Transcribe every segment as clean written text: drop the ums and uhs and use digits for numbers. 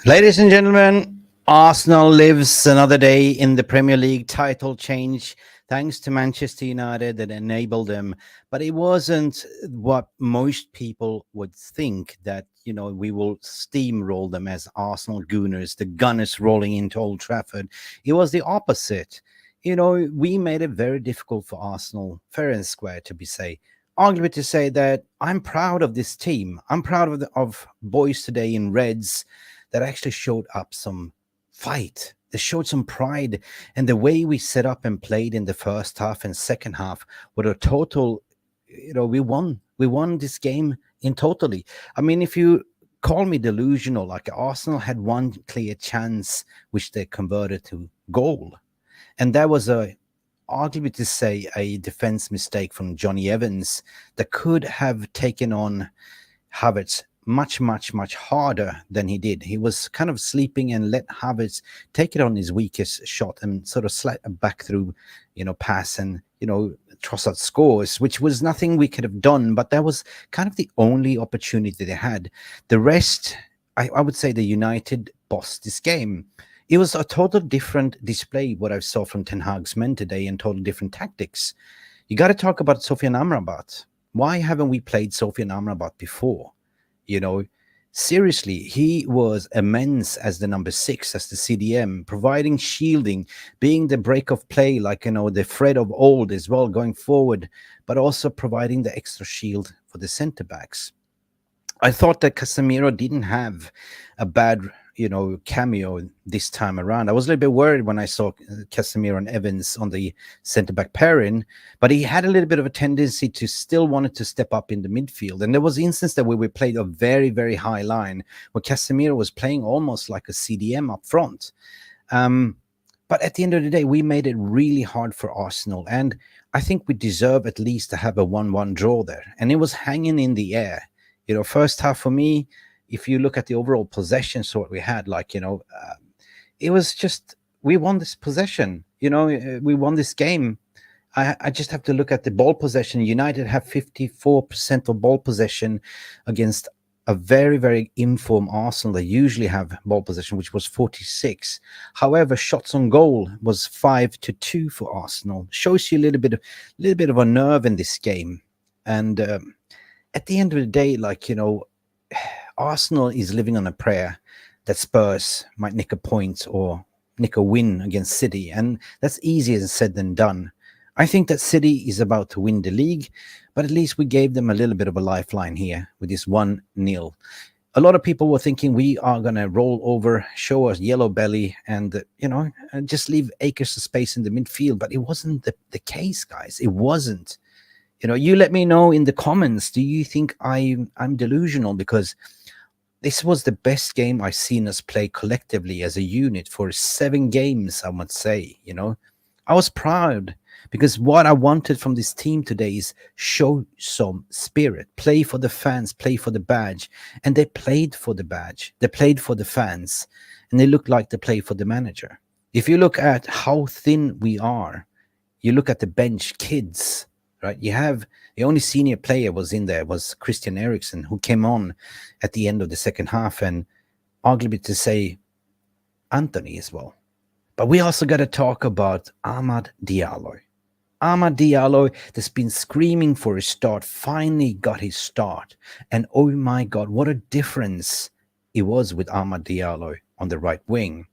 Ladies and gentlemen, Arsenal lives another day in the Premier League title change thanks to Manchester United that enabled them. But it wasn't what most people would think that, we will steamroll them as Arsenal Gooners, the Gunners rolling into Old Trafford. It was the opposite. We made it very difficult for Arsenal, fair and square to be say. Arguably to say that I'm proud of this team. I'm proud of boys today in Reds that actually showed up some fight. They showed some pride, and the way we set up and played in the first half and second half were a total. We won. We won this game in totally. I mean, if you call me delusional, like Arsenal had one clear chance, which they converted to goal, and that was arguably to say a defense mistake from Johnny Evans that could have taken on Havertz much, much, much harder than he did. He was kind of sleeping and let Havertz take it on his weakest shot and sort of slide back through, pass and, Trossard scores, which was nothing we could have done, but that was kind of the only opportunity they had. The rest, I would say the United bossed this game. It was a total different display, what I saw from Ten Hag's men today, and total different tactics. You got to talk about Sofyan Amrabat. Why haven't we played Sofyan Amrabat before? Seriously, he was immense as the number 6, as the CDM, providing shielding, being the break of play, like, the Fred of old as well, going forward, but also providing the extra shield for the center backs. I thought that Casemiro didn't have a bad, cameo this time around. I was a little bit worried when I saw Casemiro and Evans on the centre-back pairing, but he had a little bit of a tendency to still wanted to step up in the midfield. And there was an instance that we played a very, very high line where Casemiro was playing almost like a CDM up front. But at the end of the day, we made it really hard for Arsenal. And I think we deserve at least to have a 1-1 draw there. And it was hanging in the air. First half for me, if you look at the overall possession sort we had, it was just, we won this possession, we won this game. I just have to look at the ball possession. United have 54% of ball possession against a very, very informed Arsenal. They usually have ball possession, which was 46. However, shots on goal was 5-2 for Arsenal. Shows you a little bit of a nerve in this game. And at the end of the day, Arsenal is living on a prayer that Spurs might nick a point or nick a win against City, and that's easier said than done. I think that City is about to win the league, but at least we gave them a little bit of a lifeline here with this 1-0. A lot of people were thinking we are going to roll over, show us yellow belly, and, just leave acres of space in the midfield, but it wasn't the case, guys. It wasn't. You let me know in the comments, do you think I'm delusional? Because this was the best game I've seen us play collectively as a unit for 7 games, I would say. I was proud because what I wanted from this team today is show some spirit, play for the fans, play for the badge. And they played for the badge, they played for the fans, and they looked like they played for the manager. If you look at how thin we are, you look at the bench, kids, right? You have the only senior player was in there was Christian Eriksen, who came on at the end of the second half, and arguably to say Anthony as well. But we also got to talk about Amad Diallo. Amad Diallo that's been screaming for his start, finally got his start. And oh my God, what a difference it was with Amad Diallo on the right wing.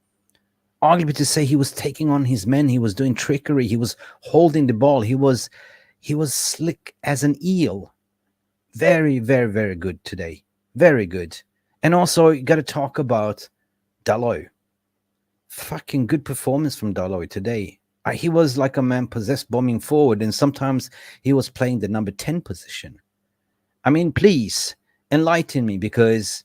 Arguably to say he was taking on his men, he was doing trickery, he was holding the ball, he was slick as an eel. Very, very, very good today. Very good. And also, you got to talk about Dalot. Fucking good performance from Dalot today. He was like a man possessed bombing forward, and sometimes he was playing the number 10 position. I mean, please enlighten me, because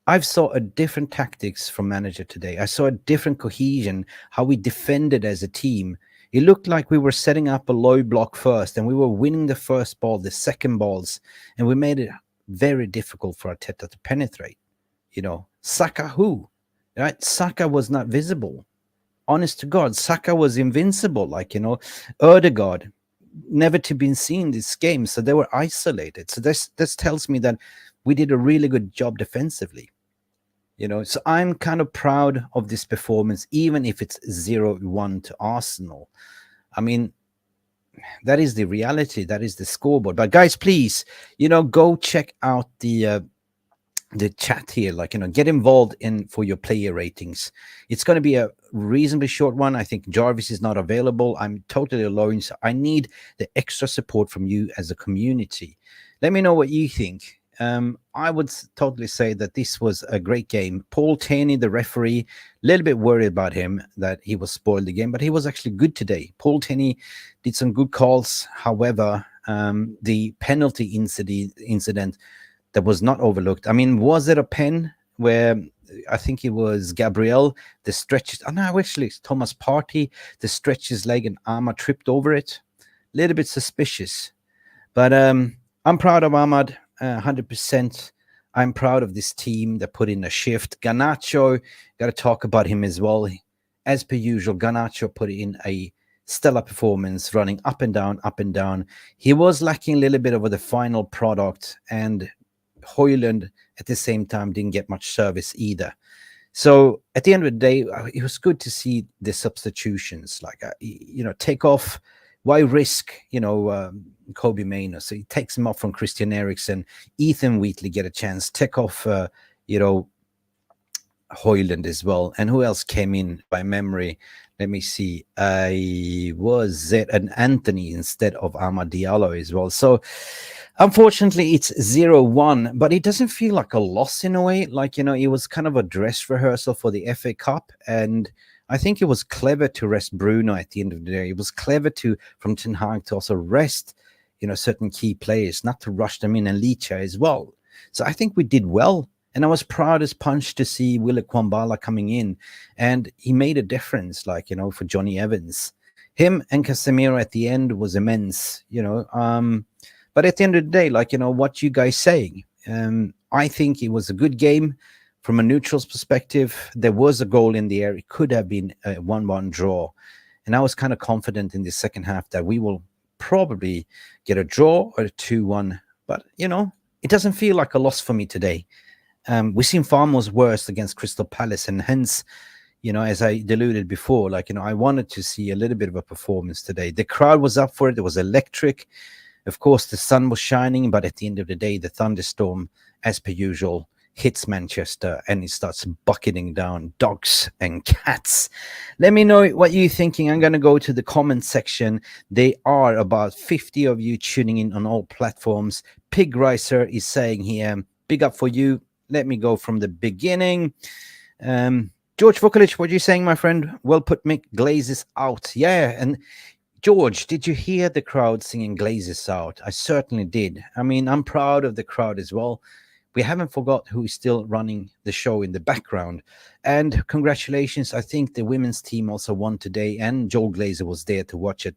I've saw a different tactics from manager today. I saw a different cohesion, how we defended as a team. It looked like we were setting up a low block first, and we were winning the first ball, the second balls, and we made it very difficult for Arteta to penetrate. Saka who? Right? Saka was not visible. Honest to God, Saka was invincible. Ødegaard, never to be seen this game, so they were isolated. So this tells me that we did a really good job defensively. So I'm kind of proud of this performance, even if it's 0-1 to Arsenal. I mean, that is the reality. That is the scoreboard. But guys, please, go check out the chat here, get involved in for your player ratings. It's going to be a reasonably short one. I think Jarvis is not available. I'm totally alone, so I need the extra support from you as a community. Let me know what you think. I would totally say that this was a great game. Paul Taney, the referee, a little bit worried about him that he was spoiled the game, but he was actually good today. Paul Taney did some good calls. However, the penalty incident that was not overlooked. I mean, was it a pen where I think it was Gabriel, the stretches? Oh, no, actually, it's Thomas Partey, the stretched his leg and Arma tripped over it. A little bit suspicious. But I'm proud of Ahmad, 100%. I'm proud of this team that put in a shift. Garnacho, got to talk about him as well. As per usual, Garnacho put in a stellar performance, running up and down, up and down. He was lacking a little bit over the final product, and Højlund at the same time didn't get much service either. So at the end of the day, it was good to see the substitutions. Take off. Why risk, Kobe Mainoo? So he takes him off from Christian Eriksen. Ethan Wheatley get a chance. Take off, Højlund as well. And who else came in by memory? Let me see. Was it an Anthony instead of Amad Diallo as well? So unfortunately, it's 0-1, but it doesn't feel like a loss in a way. It was kind of a dress rehearsal for the FA Cup. And I think it was clever to rest Bruno at the end of the day. It was clever from Ten Hag to also rest, certain key players, not to rush them in, and leage as well. So I think we did well. And I was proud as punch to see Wille Kwambala coming in. And he made a difference, for Johnny Evans. Him and Casemiro at the end was immense, But at the end of the day, what you guys saying? I think it was a good game. From a neutral's perspective, there was a goal in the air. It could have been a 1-1 draw. And I was kind of confident in the second half that we will probably get a draw or a 2-1. But, it doesn't feel like a loss for me today. We've seen far more worse against Crystal Palace. And hence, as I alluded before, I wanted to see a little bit of a performance today. The crowd was up for it. It was electric. Of course, the sun was shining. But at the end of the day, the thunderstorm, as per usual, hits Manchester and it starts bucketing down dogs and cats. Let me know what you're thinking. I'm going to go to the comment section. There are about 50 of you tuning in on all platforms. Pig Ricer is saying here, big up for you. Let me go from the beginning. George Vukovic, what are you saying, my friend? Well put, Mick. Glazes out. Yeah, and George, did you hear the crowd singing Glazes out? I certainly did. I mean, I'm proud of the crowd as well. We haven't forgot who is still running the show in the background. And congratulations. I think the women's team also won today, and Joel Glazer was there to watch it.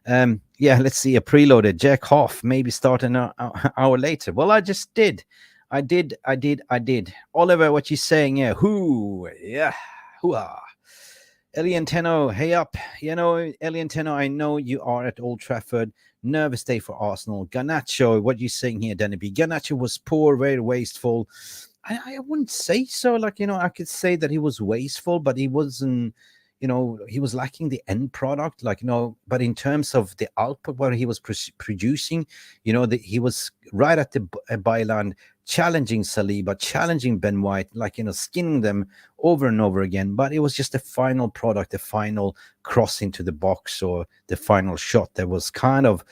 Let's see, a preloaded. Jack Hoff, maybe start an hour later. Well, I just did. I did. Oliver, what you saying? Yeah, hoo-ah. Elianteno, hey up. Elianteno, I know you are at Old Trafford. Nervous day for Arsenal. Garnacho, what are you saying here, Danny B? Garnacho was poor, very wasteful. I wouldn't say so. I could say that he was wasteful, but he wasn't, he was lacking the end product. But in terms of the output, what he was producing, he was right at the byline, challenging Saliba, challenging Ben White, skinning them over and over again. But it was just the final product, the final cross into the box or the final shot that was kind of,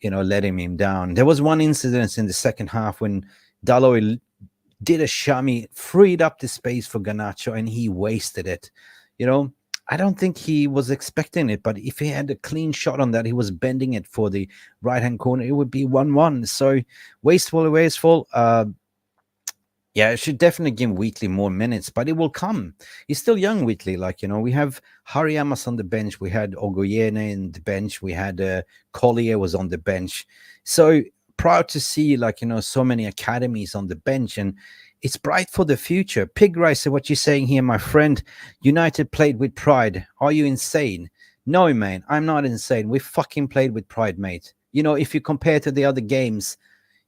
letting him down. There was one incident in the second half when Dalot did a shami, freed up the space for Garnacho, and he wasted it. I don't think he was expecting it, but if he had a clean shot on that, he was bending it for the right-hand corner, it would be 1-1. So wasteful. Yeah, I should definitely give Wheatley more minutes, but it will come. He's still young, Wheatley. We have Hariamas on the bench. We had Ogoyene in the bench. We had Collier was on the bench. So proud to see, so many academies on the bench, and it's bright for the future. Pig Ricer, what you saying here, my friend? United played with pride. Are you insane? No, man, I'm not insane. We fucking played with pride, mate. If you compare to the other games,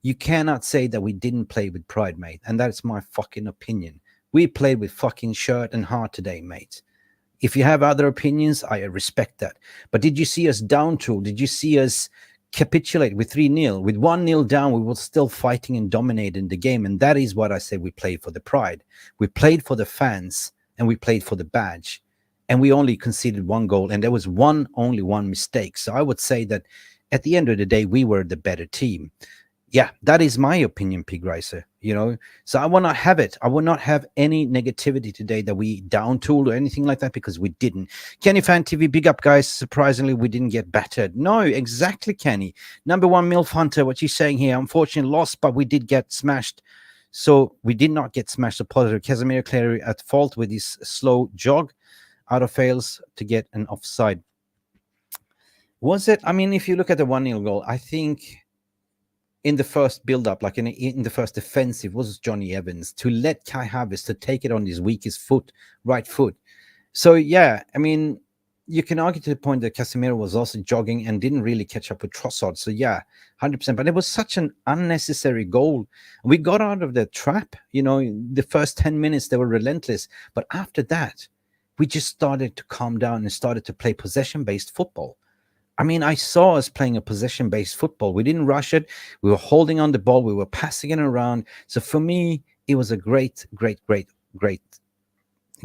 you cannot say that we didn't play with pride, mate. And that's my fucking opinion. We played with fucking shirt and heart today, mate. If you have other opinions, I respect that. But did you see us down tool? Did you see us capitulate with 3-0? With 1-0 down, we were still fighting and dominating the game. And that is what I say, we played for the pride. We played for the fans, and we played for the badge. And we only conceded one goal, and there was only one mistake. So I would say that at the end of the day, we were the better team. Yeah, that is my opinion, Pig Ricer. So I will not have it. I will not have any negativity today that we down tooled or anything like that, because we didn't. Kenny Fan TV, big up, guys. Surprisingly, we didn't get battered. No, exactly, Kenny. Number one, MILF Hunter, what you saying here? Unfortunately lost, but we did get smashed. So we did not get smashed. A positive. Casemiro clearly at fault with his slow jog. Out of fails to get an offside. Was it? I mean, if you look at the 1-0 goal, I think in the first build-up, like in the first defensive, was Johnny Evans to let Kai Havertz to take it on his weakest foot, right foot. So yeah, I mean, you can argue to the point that Casemiro was also jogging and didn't really catch up with Trossard. So yeah, 100%. But it was such an unnecessary goal. We got out of the trap. The first 10 minutes they were relentless, but after that, we just started to calm down and started to play possession-based football. I mean, I saw us playing a possession-based football. We didn't rush it. We were holding on the ball. We were passing it around. So for me, it was a great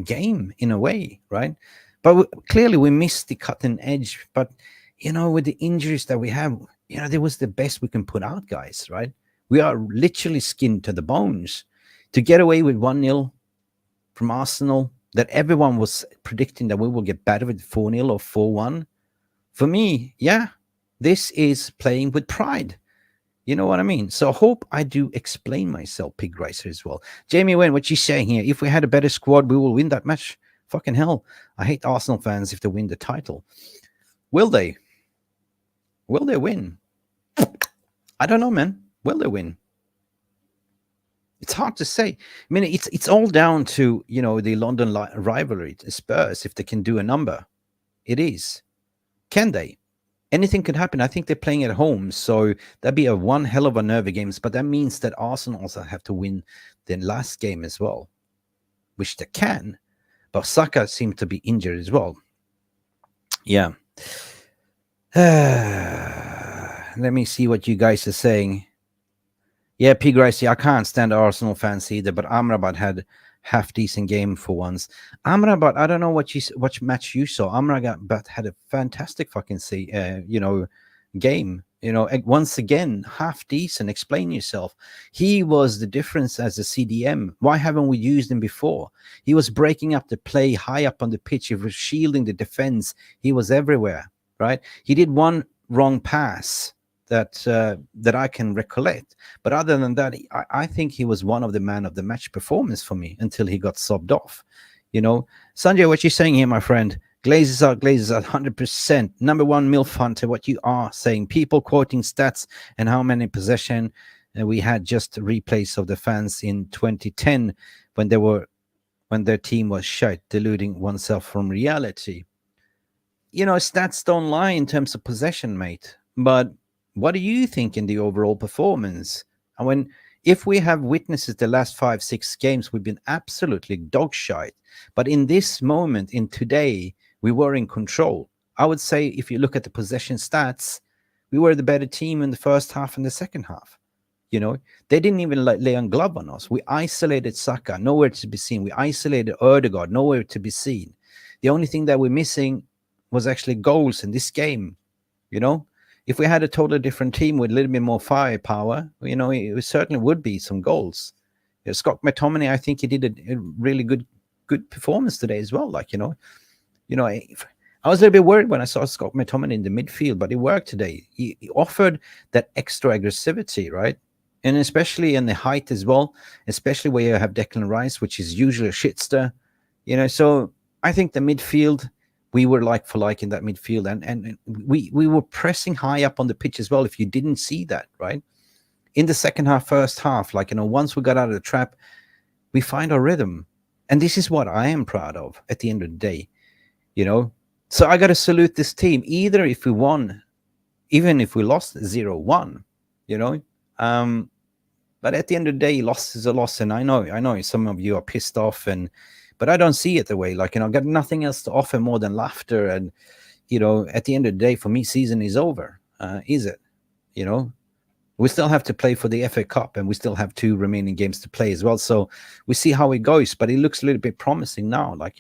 game in a way, right? But clearly we missed the cutting edge. But, with the injuries that we have, there was the best we can put out, guys, right? We are literally skinned to the bones. To get away with 1-0 from Arsenal, that everyone was predicting that we will get better with 4-0 or 4-1. For me, yeah, this is playing with pride. You know what I mean? So I hope I do explain myself, Pig Ricer, as well. Jamie Wen, what you saying here? If we had a better squad, we will win that match. Fucking hell. I hate Arsenal fans if they win the title. Will they? Will they win? I don't know, man. Will they win? It's hard to say. I mean, it's all down to, the London rivalry, Spurs, if they can do a number. It is. Can they? Anything could happen. I think they're playing at home, so that'd be a one hell of a nervy games. But that means that Arsenal also have to win the last game as well, which they can. But Saka seemed to be injured as well. Yeah. Let me see what you guys are saying. Yeah, Pig Rice, I can't stand Arsenal fans either, but Amrabat had half-decent game for once. Amrabat, I don't know what match you saw. Amrabat had a fantastic fucking game. Once again, half-decent. Explain yourself. He was the difference as a CDM. Why haven't we used him before? He was breaking up the play high up on the pitch. He was shielding the defense. He was everywhere, right? He did one wrong pass that I can recollect. But other than that, I think he was one of the man of the match performance for me until he got subbed off. Sanjay, what you saying here, my friend? Glazes out, 100%. Number one, MILF Hunter, what you are saying. People quoting stats and how many possession we had, just replays of the fans in 2010 when their team was shite, deluding oneself from reality. Stats don't lie in terms of possession, mate. But what do you think in the overall performance? And if we have witnesses the last 5-6 games, we've been absolutely dog shite. But in this moment, in today, we were in control. I would say if you look at the possession stats, we were the better team in the first half and the second half. They didn't even lay on glove on us. We isolated Saka, nowhere to be seen. We isolated Ødegaard, nowhere to be seen. The only thing that we're missing was actually goals in this game. If we had a totally different team with a little bit more firepower, it certainly would be some goals. Scott McTominay, I think he did a really good performance today as well. I was a little bit worried when I saw Scott McTominay in the midfield, but it worked today. He offered that extra aggressivity, right? And especially in the height as well, especially where you have Declan Rice, which is usually a shitster. So I think the midfield, we were like for like in that midfield, and we were pressing high up on the pitch as well. If you didn't see that, right? In the second half, first half, once we got out of the trap, we find our rhythm. And this is what I am proud of at the end of the day, So I got to salute this team, either if we won, even if we lost 0-1, But at the end of the day, loss is a loss, and I know some of you are pissed off, but I don't see it the way. Like, I've got nothing else to offer more than laughter, and at the end of the day, for me, season is over. Is it? You know, we still have to play for the FA Cup, and we still have 2 remaining games to play as well. So we see how it goes, but it looks a little bit promising now. Like,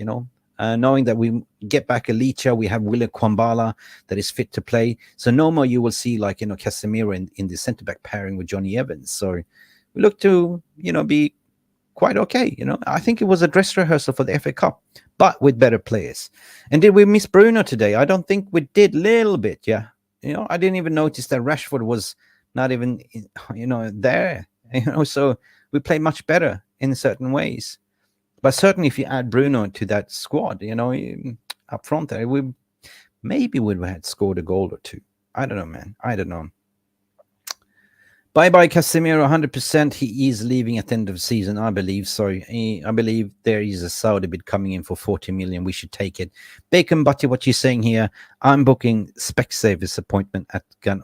knowing that we get back a leach, we have Wille Kwambala that is fit to play. So no more you will see like, Casemiro in the centre back pairing with Johnny Evans. So we look to, be quite okay. I think it was a dress rehearsal for the FA Cup, but with better players. And did we miss Bruno today? I don't think we did. Little bit, yeah. I didn't even notice that Rashford was not even, there. So we play much better in certain ways. But certainly, if you add Bruno to that squad, up front there, we would have scored a goal or 2. I don't know, man. I don't know. Bye-bye, Casemiro, 100%. He is leaving at the end of the season, I believe. Sorry. I believe there is a Saudi bid coming in for 40 million. We should take it. Bacon Butty, what you're saying here, I'm booking Specsavers appointment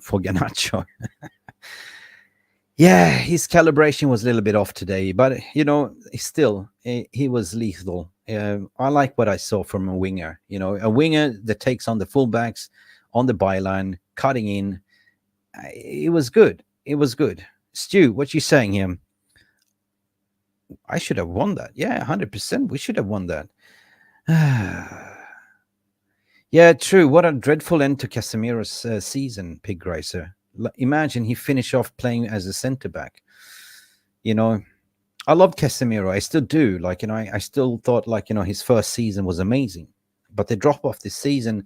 for Garnacho. Yeah, his calibration was a little bit off today, but, still, he was lethal. I like what I saw from a winger. A winger that takes on the fullbacks on the byline, cutting in. It was good. It was good. Stu, what you saying here? I should have won that. Yeah, 100%. We should have won that. Yeah, true. What a dreadful end to Casemiro's season, Pig Racer. Imagine he finished off playing as a centre back. I love Casemiro. I still do. Like, I still thought like, his first season was amazing. But the drop off this season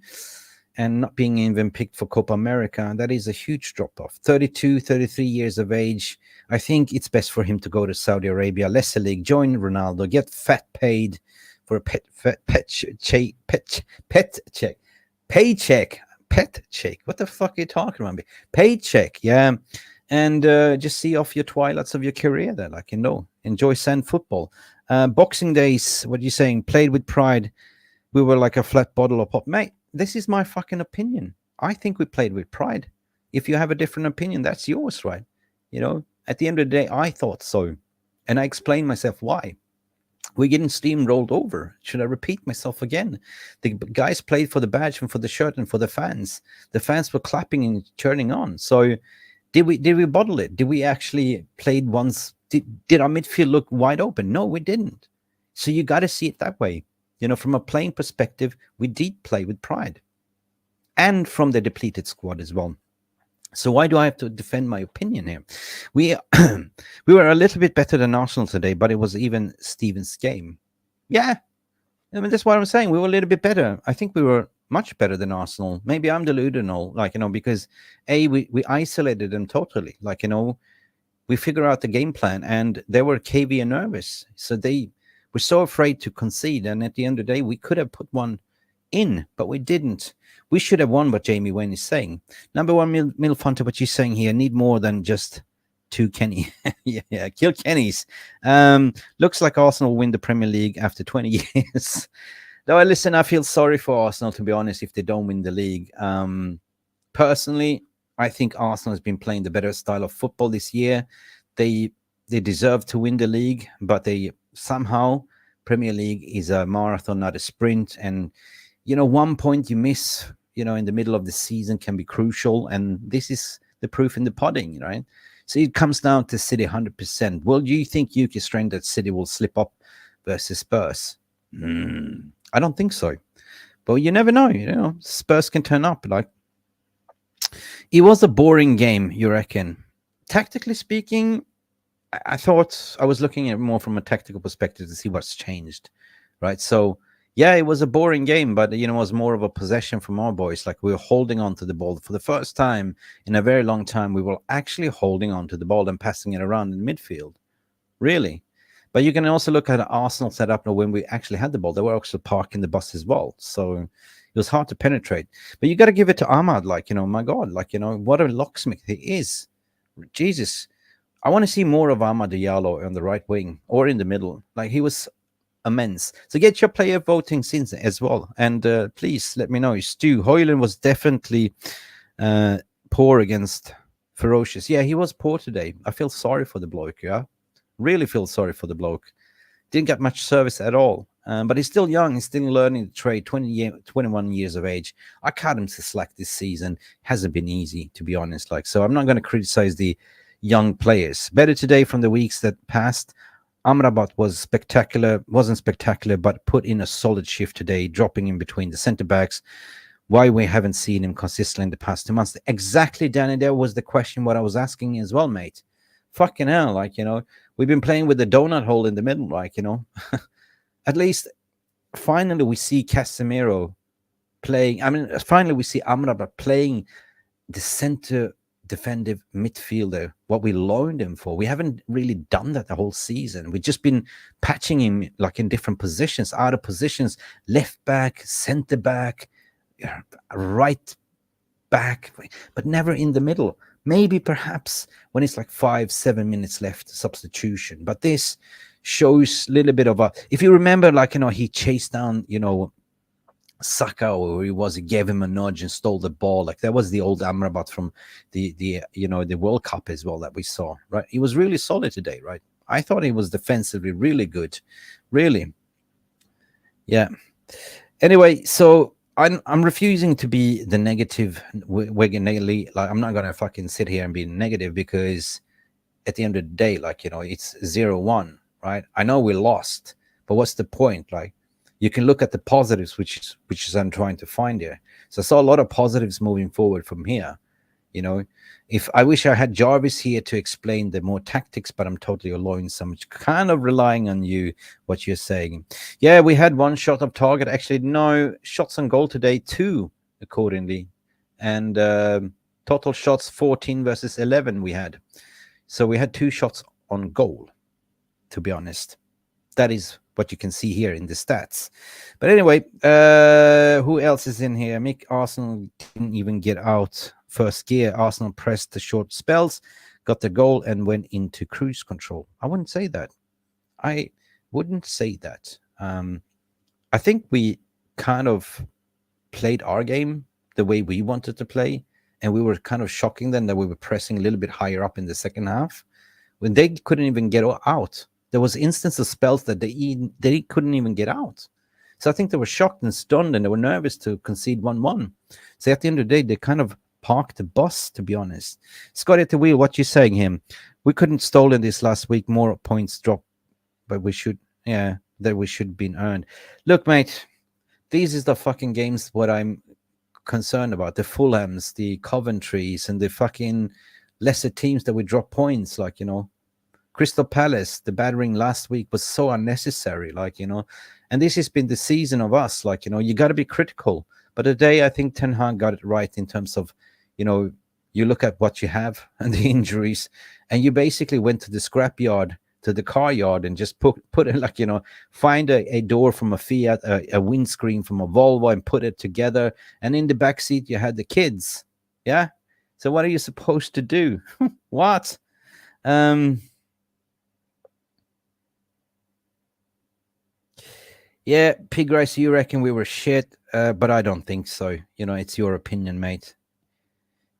and not being even picked for Copa America, that is a huge drop off. 32, 33 years of age. I think it's best for him to go to Saudi Arabia, lesser league, join Ronaldo, get fat paid for a paycheck. What the fuck are you talking about? Paycheck, yeah. And just see off your twilights of your career there, like, enjoy sand football. Boxing Days, what are you saying? Played with pride. We were like a flat bottle of pop. Mate, this is my fucking opinion. I think we played with pride. If you have a different opinion, that's yours, right? At the end of the day, I thought so. And I explained myself why. We're getting steamrolled over. Should I repeat myself again? The guys played for the badge and for the shirt and for the fans. The fans were clapping and turning on. So did we bottle it? Did we actually played once? Did our midfield look wide open? No, we didn't. So you got to see it that way. From a playing perspective, we did play with pride. And from the depleted squad as well. So why do I have to defend my opinion here? We were a little bit better than Arsenal today, but it was even Steven's game. Yeah, I mean, that's what I'm saying. We were a little bit better. I think we were much better than Arsenal. Maybe I'm delusional, because we isolated them totally. We figure out the game plan, and they were KV and nervous. So they were so afraid to concede. And at the end of the day, we could have put one in, but we didn't. We should have won what Jamie Wayne is saying. Number one, Milfunter, what you're saying here, need more than just 2 Kenny. yeah, kill Kennys. Looks like Arsenal will win the Premier League after 20 years. Though, I feel sorry for Arsenal, to be honest, if they don't win the league. Personally, I think Arsenal has been playing the better style of football this year. They deserve to win the league, but they somehow, Premier League is a marathon, not a sprint. And, 1 point you miss, in the middle of the season can be crucial. And this is the proof in the pudding, right? So it comes down to City 100%. Well, do you think Yuki Strain that City will slip up versus Spurs? I don't think so. But you never know. Spurs can turn up. It was a boring game, you reckon? Tactically speaking, I thought I was looking at it more from a tactical perspective to see what's changed, right? So, yeah, it was a boring game, but, it was more of a possession from our boys. Like, we were holding on to the ball. For the first time in a very long time, we were actually holding on to the ball and passing it around in midfield. Really. But you can also look at Arsenal setup when we actually had the ball. They were actually parking the bus as well. So it was hard to penetrate. But you got to give it to Ahmad. My God, what a locksmith he is. Jesus. I want to see more of Amad Diallo on the right wing or in the middle. He was immense. So get your player voting since as well. And please let me know. Stu, Højlund was definitely poor against ferocious. Yeah, he was poor today. I feel sorry for the bloke. Yeah, really feel sorry for the bloke. Didn't get much service at all. But he's still young. He's still learning the trade. 21 years of age. I cut him to slack this season. Hasn't been easy, to be honest. Like, so I'm not going to criticize the young players. Better today from the weeks that passed. Amrabat was spectacular. Wasn't spectacular, but put in a solid shift today, dropping in between the centre backs. Why we haven't seen him consistently in the past 2 months? Exactly, Danny. There was the question what I was asking as well, mate. Fucking hell, like, we've been playing with the donut hole in the middle, like, at least finally we see Casemiro playing. I mean, finally we see Amrabat playing the center defensive midfielder, what we loaned him for. We haven't really done that the whole season. We've just been patching him like in different positions, out of positions, left back, center back, right back, but never in the middle. Maybe perhaps when it's like 5-7 minutes left, substitution. But this shows a little bit of a, if you remember, like, he chased down, Saka, or he gave him a nudge and stole the ball. Like, that was the old Amrabat from the World Cup as well that we saw, right? He was really solid today, right? I thought he was defensively really good. Really. Yeah. Anyway, so I'm refusing to be the negative Wigan. Like, I'm not gonna fucking sit here and be negative, because at the end of the day, like, it's 0-1, right? I know we lost, but what's the point? Like, you can look at the positives, which is I'm trying to find here. So I saw a lot of positives moving forward from here. If I wish I had Jarvis here to explain the more tactics, but I'm totally alone, so I'm kind of relying on you, what you're saying. Yeah, we had one shot of target. Actually, no shots on goal today, 2 accordingly. And total shots 14 versus 11 we had. So we had 2 shots on goal, to be honest. That is what you can see here in the stats. But anyway, who else is in here? Arsenal didn't even get out first gear. Arsenal pressed the short spells, got the goal, and went into cruise control. I wouldn't say that. I think we kind of played our game the way we wanted to play, and we were kind of shocking them that we were pressing a little bit higher up in the second half when they couldn't even get out. There was instances of spells that they couldn't even get out. So I think they were shocked and stunned, and they were nervous to concede 1-1. So at the end of the day, they kind of parked the bus, to be honest. Scotty at the wheel, what you saying him? We couldn't stolen this last week. More points dropped, but we should been earned. Look, mate, these is the fucking games what I'm concerned about. The Fulhams, the Coventrys, and the fucking lesser teams that we drop points, like, Crystal Palace, the battering last week was so unnecessary, like, and this has been the season of us, like, you got to be critical. But today, I think Ten Hag got it right in terms of, you look at what you have and the injuries, and you basically went to the scrapyard, to the car yard, and just put it, like, find a door from a Fiat, a windscreen from a Volvo, and put it together. And in the back seat, you had the kids. Yeah. So what are you supposed to do? What? Yeah, Pig Rice, you reckon we were shit, but I don't think so. It's your opinion, mate.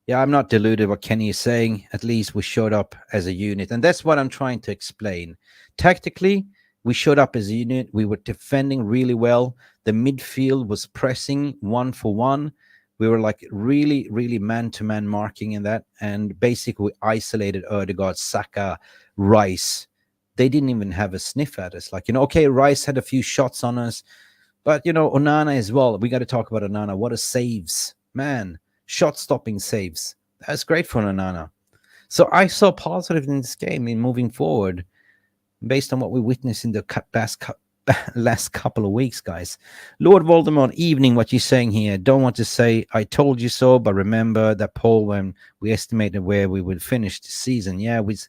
Yeah, I'm not deluded what Kenny is saying. At least we showed up as a unit, and that's what I'm trying to explain. Tactically, we showed up as a unit. We were defending really well. The midfield was pressing 1-for-1. We were like really, really man-to-man marking in that, and basically we isolated Ødegaard, Saka, Rice. They didn't even have a sniff at us. Like, okay, Rice had a few shots on us, but, Onana as well. We got to talk about Onana. What a saves, man. Shot-stopping saves. That's great for Onana. So I saw positive in this game in moving forward based on what we witnessed in the last couple of weeks, guys. Lord Voldemort, evening, what you saying here? Don't want to say I told you so, but remember that poll when we estimated where we would finish the season. Yeah, with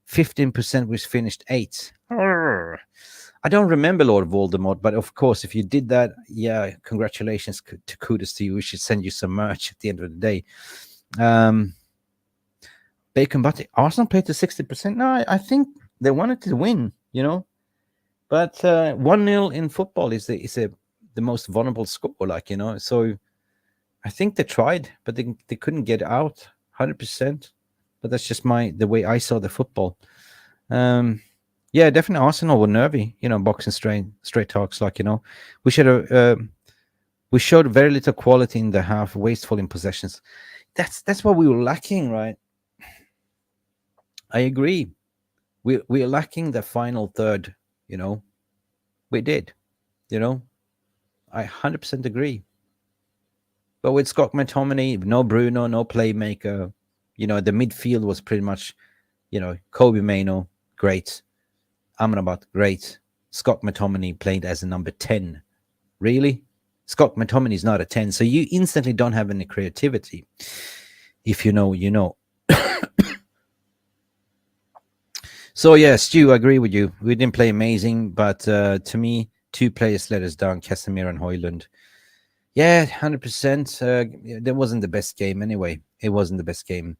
15% was finished 8th. I don't remember, Lord Voldemort, but of course, if you did that, yeah, congratulations, kudos to you. We should send you some merch at the end of the day. Bacon Butty, Arsenal played to 60%. No, I think they wanted to win, but 1-0 in football is the most vulnerable score, like, so I think they tried, but they couldn't get out 100%. but that's just the way I saw the football. Yeah, definitely Arsenal were nervy, boxing straight talks. Like, we should have we showed very little quality in the half, wasteful in possessions. That's what we were lacking, right? I agree. We are lacking the final third, you know. We did, you know. I 100% agree. But with Scott McTominay, no Bruno, no playmaker, the midfield was pretty much, Kobe Maino, great. Amrabat, great. Scott McTominay played as a number 10. Really? Scott McTominay is not a 10, so you instantly don't have any creativity. If you know, you know. So, yeah, Stu, I agree with you. We didn't play amazing, but to me, two players let us down, Casemiro and Højlund. Yeah, 100%. That wasn't the best game anyway. It wasn't the best game.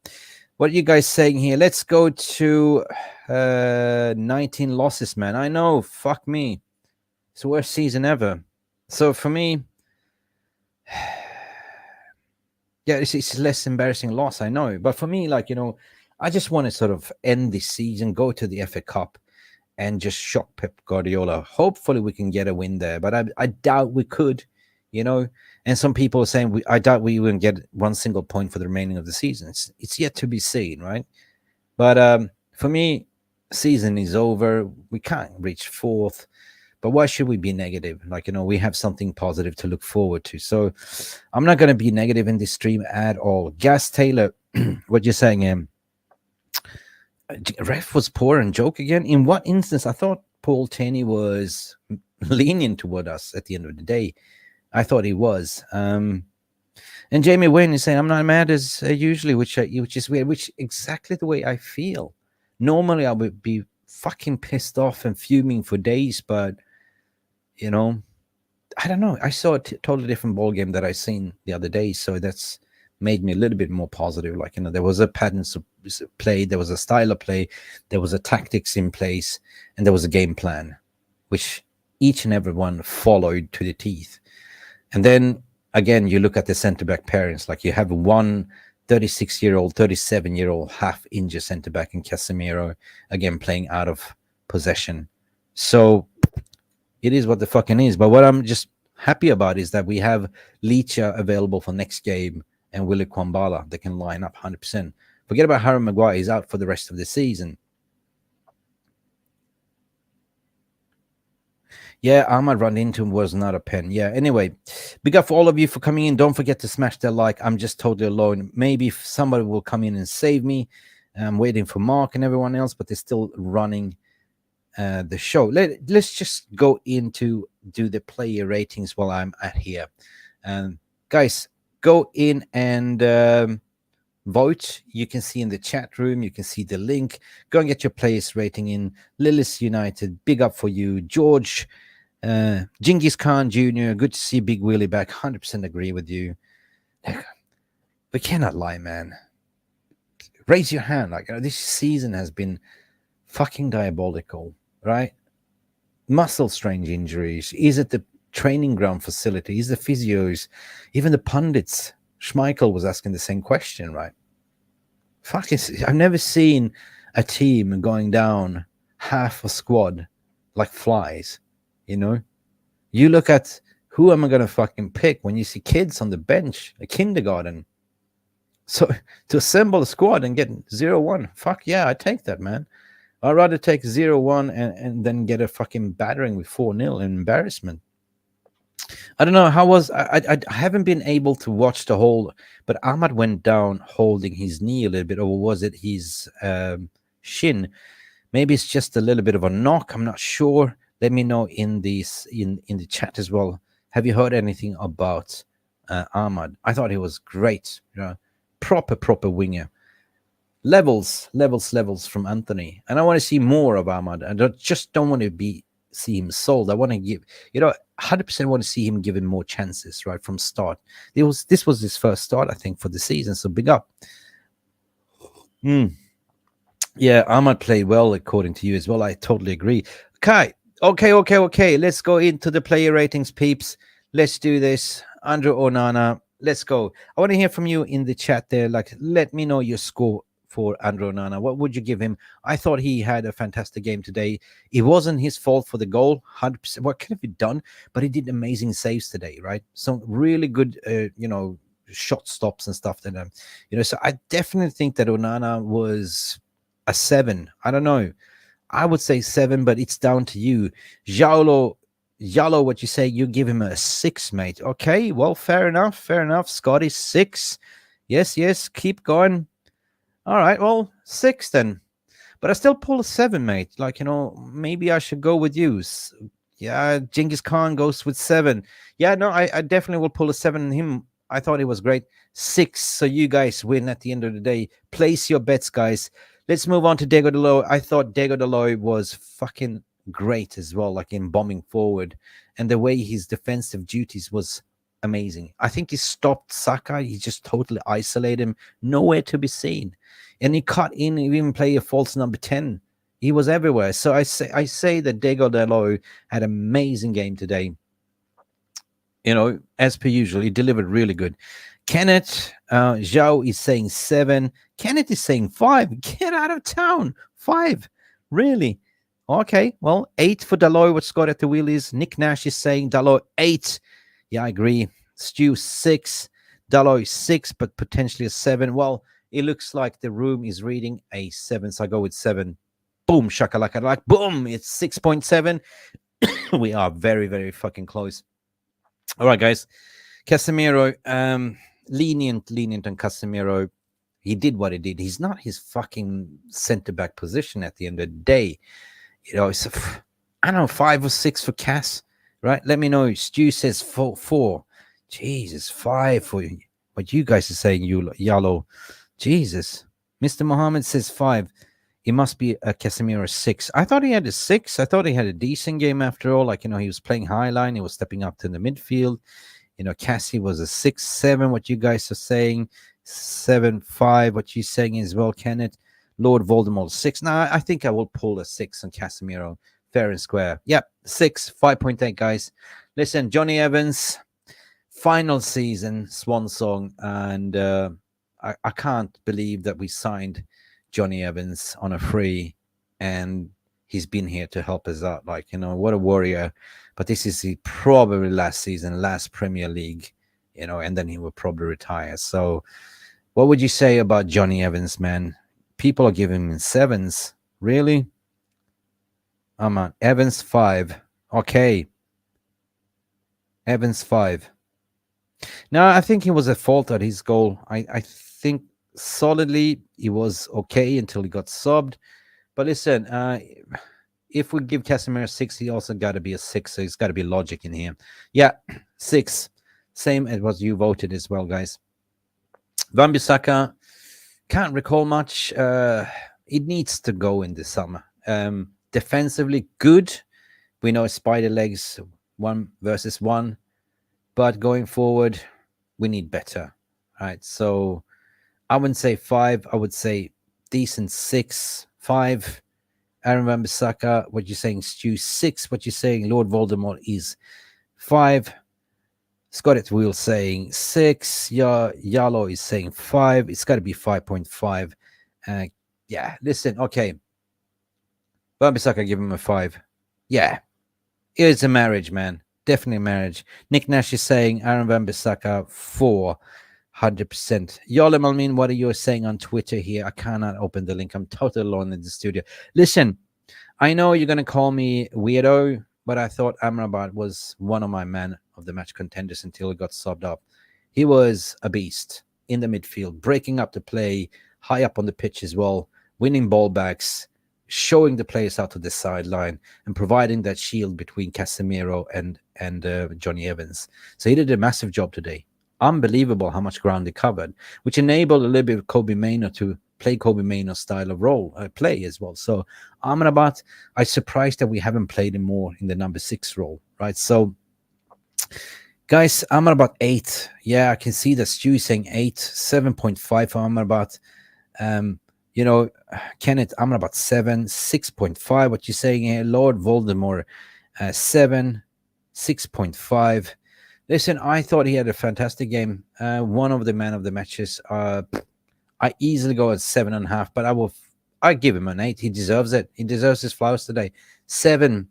What are you guys saying here? Let's go to 19 losses, man. I know, fuck me. It's the worst season ever. So for me, yeah, it's less embarrassing loss, I know. But for me, like, I just want to sort of end this season, go to the FA Cup, and just shock Pep Guardiola. Hopefully we can get a win there, but I doubt we could, And some people are saying I doubt we even get one single point for the remaining of the season. It's yet to be seen, right? But for me, season is over. We can't reach fourth. But why should we be negative? Like, we have something positive to look forward to. So I'm not going to be negative in this stream at all. Gas Taylor, what you're saying, ref was poor and joke again. In what instance? I thought Paul Taney was lenient toward us at the end of the day. I thought he was. And Jamie Wynn is saying, I'm not mad as usually, which is weird, which exactly the way I feel. Normally, I would be fucking pissed off and fuming for days, but, I don't know. I saw a totally different ball game that I seen the other day, so that's made me a little bit more positive. Like, there was a pattern of play, there was a style of play, there was a tactics in place, and there was a game plan, which each and every one followed to the teeth. And then, again, you look at the centre-back pairings. Like, you have one 36-year-old, 37-year-old half-injured centre-back in Casemiro, again, playing out of possession. So it is what the fucking is. But what I'm just happy about is that we have leage available for next game and Willie Kwambala that can line up 100%. Forget about Harry Maguire. He's out for the rest of the season. Yeah, Ahmad run into him was not a pen. Yeah, anyway, big up for all of you for coming in. Don't forget to smash that like. I'm just totally alone. Maybe somebody will come in and save me. I'm waiting for Mark and everyone else, but they're still running the show. Let's just go into do the player ratings while I'm at here. Guys, go in and vote. You can see in the chat room, you can see the link. Go and get your players rating in. Lillis United, big up for you. George, Genghis Khan Jr., good to see Big Willie back. 100% agree with you. We cannot lie, man. Raise your hand. Like, this season has been fucking diabolical, right? Muscle strain injuries. Is it the training ground facility? Is the physios? Even the pundits. Schmeichel was asking the same question, right? Fuck, I've never seen a team going down half a squad like flies, You look at who am I going to fucking pick when you see kids on the bench, a kindergarten. So to assemble a squad and get 0-1, fuck yeah, I take that, man. I'd rather take 0-1 and then get a fucking battering with 4-0 in embarrassment. I don't know, I haven't been able to watch the whole, but Ahmad went down holding his knee a little bit, or was it his shin? Maybe it's just a little bit of a knock. I'm not sure. Let me know in the chat as well. Have you heard anything about Ahmad? I thought he was great. Proper winger. Levels from Anthony. And I want to see more of Ahmad. I just don't want to see him sold. I want to give, 100% want to see him given more chances right from start. This was his first start, I think, for the season. So big up. Yeah, Ahmad played well, according to you as well. I totally agree. Okay. Let's go into the player ratings, peeps. Let's do this. Andrew Onana, let's go. I want to hear from you in the chat there. Like, let me know your score for Andre Onana? What would you give him? I thought he had a fantastic game today. It wasn't his fault for the goal, 100%. What could have he done? But he did amazing saves today, right? Some really good, shot stops and stuff. That so I definitely think that Onana was a 7. I don't know. I would say 7, but it's down to you. Yalo, what you say? You give him a 6, mate. Okay, well, fair enough. Fair enough. Scotty, 6. Yes. Keep going. All right, well, 6 then. But I still pull a 7, mate. Like, maybe I should go with you. Yeah, Genghis Khan goes with 7. Yeah, no, I definitely will pull a 7 on him. I thought it was great. 6, so you guys win at the end of the day. Place your bets, guys. Let's move on to Diego Dalot. I thought Diego Dalot was fucking great as well, like in bombing forward. And the way his defensive duties was amazing. I think he stopped Saka. He just totally isolated him. Nowhere to be seen. And he cut in, he even played a false number 10. He was everywhere. So I say that Diego Dalot had an amazing game today. As per usual, he delivered really good. Kenneth Zhao is saying 7. Kenneth is saying 5. Get out of town. 5. Really? Okay. Well, 8 for Dalot, what Scott at the wheel is. Nick Nash is saying Dalot 8. Yeah, I agree. Stu 6. Dalot 6, but potentially a 7. Well, it looks like the room is reading a 7, so I go with 7. Boom, shakalaka, like boom, it's 6.7. We are very, very fucking close. All right, guys. Casemiro, lenient on Casemiro. He did what he did. He's not his fucking center-back position at the end of the day. It's I don't know, 5 or 6 for Cass, right? Let me know. Stu says 4. Jesus, 5 for what you guys are saying, Yalo. Jesus. Mr. Mohammed says 5. It must be a Casemiro 6. I thought he had a 6. I thought he had a decent game after all. Like, he was playing high line. He was stepping up to the midfield. Cassie was a 6, 7, what you guys are saying. 7, 5, what you're saying as well, Kenneth. Lord Voldemort, 6. Now, I think I will pull a 6 on Casemiro. Fair and square. Yep, 6, 5.8, guys. Listen, Johnny Evans, final season, swan song. And I can't believe that we signed Johnny Evans on a free, and he's been here to help us out. Like, what a warrior. But this is probably last season, last Premier League, and then he will probably retire. So what would you say about Johnny Evans, man? People are giving him 7s. Really? On. Evans 5. Okay. Evans 5. No, I think he was at fault at his goal. I think solidly he was okay until he got subbed. But listen, if we give Casemiro 6, he also got to be a 6, so he's got to be logic in here. Yeah, 6. Same as what you voted as well, guys. Wan-Bissaka, can't recall much. It needs to go in the summer. Defensively, good. We know spider legs, 1 versus 1. But going forward, we need better. Right, so I wouldn't say 5. I would say decent 6, 5. Aaron Wan-Bissaka, what you're saying, Stu, 6. What you're saying, Lord Voldemort, is 5. Scott at Wheel saying 6. Yalo is saying 5. It's got to be 5.5. Yeah, listen, okay. Wan-Bissaka, give him a 5. Yeah, it's a marriage, man. Definitely a marriage. Nick Nash is saying Aaron Wan-Bissaka 4. 100%. Yolim Almin, what are you saying on Twitter here? I cannot open the link. I'm totally alone in the studio. Listen, I know you're going to call me weirdo, but I thought AMRABAT was one of my man of the match contenders until he got subbed up. He was a beast in the midfield, breaking up the play, high up on the pitch as well, winning ball backs, showing the players out to the sideline, and providing that shield between Casemiro and Johnny Evans. So he did a massive job today. Unbelievable how much ground he covered, which enabled a little bit of Kobe Mainoo to play Kobe Mainoo style of play as well. So Amrabat, I'm surprised that we haven't played him more in the number 6 role, right? So guys, Amrabat 8. Yeah, I can see that Stu is saying 8, 7.5 for Amrabat. Kenneth, Amrabat 7, 6.5. What you're saying here, Lord Voldemort 7, 6.5. Listen, I thought he had a fantastic game. One of the man of the matches. I easily go at 7.5, but I give him an 8. He deserves it. He deserves his flowers today. 7.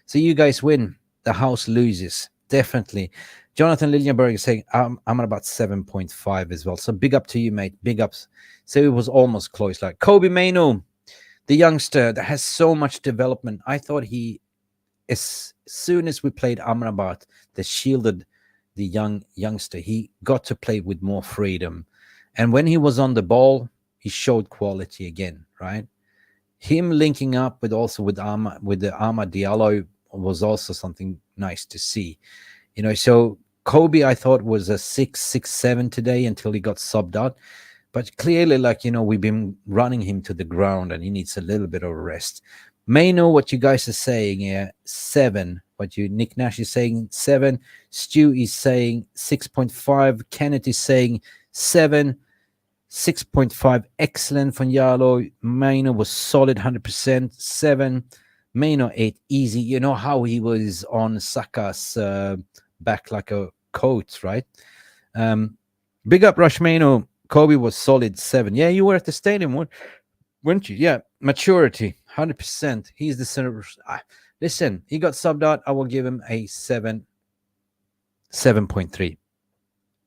So you guys win. The house loses. Definitely. Jonathan Liljenberg is saying I'm at about 7.5 as well. So big up to you, mate. Big ups. So it was almost close. Like Kobe Mainu, the youngster that has so much development. I thought he, as soon as we played Amrabat, that shielded the youngster, he got to play with more freedom. And when he was on the ball, he showed quality again, right? Him linking up with also with the Amad Diallo was also something nice to see. So Kobe, I thought, was a 6.7 today until he got subbed out. But clearly, we've been running him to the ground and he needs a little bit of a rest. May know what you guys are saying here. 7. Nick Nash is saying 7. Stu is saying 6.5. Kenneth is saying 7. 6.5. Excellent from Yalo. Maino was solid 100%. 7. Maino 8. Easy. You know how he was on Saka's back like a coat, right? Big up Rush Maino. Kobe was solid 7. Yeah, you were at the stadium, weren't you? Yeah, maturity 100%. He's the center. Listen, he got subbed out. I will give him a 7. 7.3.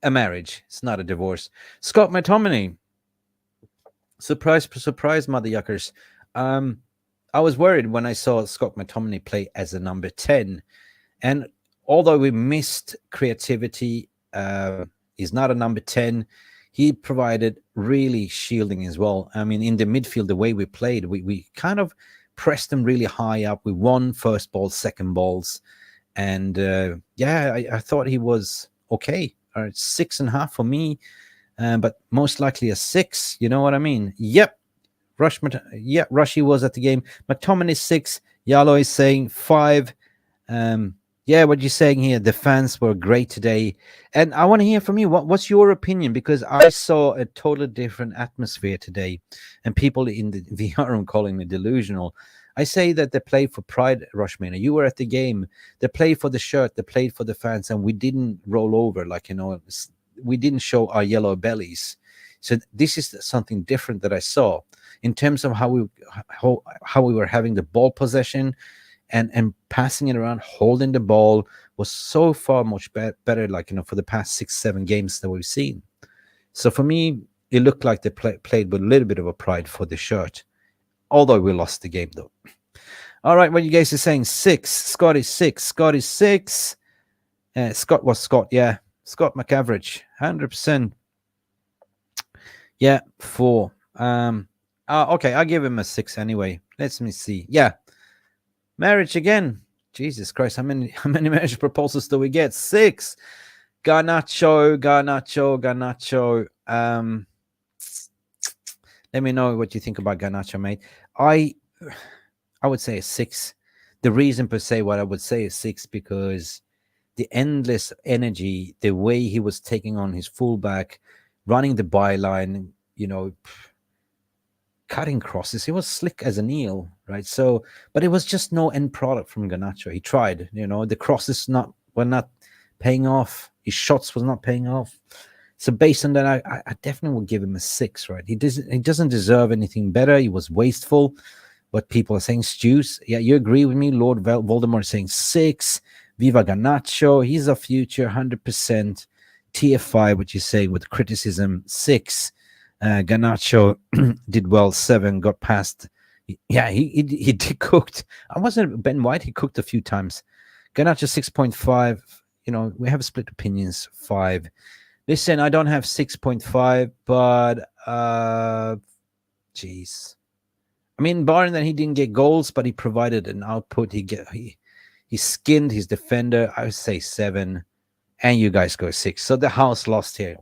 A marriage. It's not a divorce. Scott McTominay. Surprise, mother yuckers. I was worried when I saw Scott McTominay play as a number 10. And although we missed creativity, he's not a number 10. He provided really shielding as well. I mean, in the midfield, the way we played, we kind of pressed them really high up. We won first balls, second balls. And I thought he was okay. 6.5 for me, but most likely a 6. You know what I mean? Yep. Rushy was at the game. McTominay 6. Yalo is saying 5. What you're saying here, the fans were great today. And I want to hear from you. What's your opinion? Because I saw a totally different atmosphere today. And people in the VR room calling me delusional. I say that they played for pride, Rushmana. You were at the game. They played for the shirt. They played for the fans. And we didn't roll over. We didn't show our yellow bellies. So this is something different that I saw. In terms of how we were having the ball possession, and passing it around, holding the ball was so far much better, for the past 6-7 games that we've seen. So for me, it looked like they played with a little bit of a pride for the shirt, although we lost the game, though. All right, what you guys are saying? 6. Scott is 6. Scott is 6. Scott was Scott, yeah. Scott McAverage, 100%. Yeah, 4. Okay, I'll give him a 6 anyway. Let me see. Yeah. Marriage again. Jesus Christ, how many marriage proposals do we get? 6. Garnacho. Let me know what you think about Garnacho, mate. I would say a 6. The reason per se what I would say is 6 because the endless energy, the way he was taking on his fullback, running the byline, cutting crosses. He was slick as an eel, right? So, but it was just no end product from Garnacho. He tried, the crosses were not paying off. His shots was not paying off. So based on that, I definitely would give him a 6, right? He doesn't deserve anything better. He was wasteful. What people are saying, Stews. Yeah, you agree with me. Lord Voldemort is saying 6. Viva Garnacho. He's a future, 100%. TFI, what you say with criticism, 6. Garnacho did well, 7, got past. Yeah, he did cooked. I wasn't Ben White. He cooked a few times. Garnacho 6.5. We have split opinions. 5. Listen, I don't have 6.5, but geez. I mean, barring that he didn't get goals, but he provided an output. He skinned his defender. I would say 7, and you guys go 6. So the house lost here.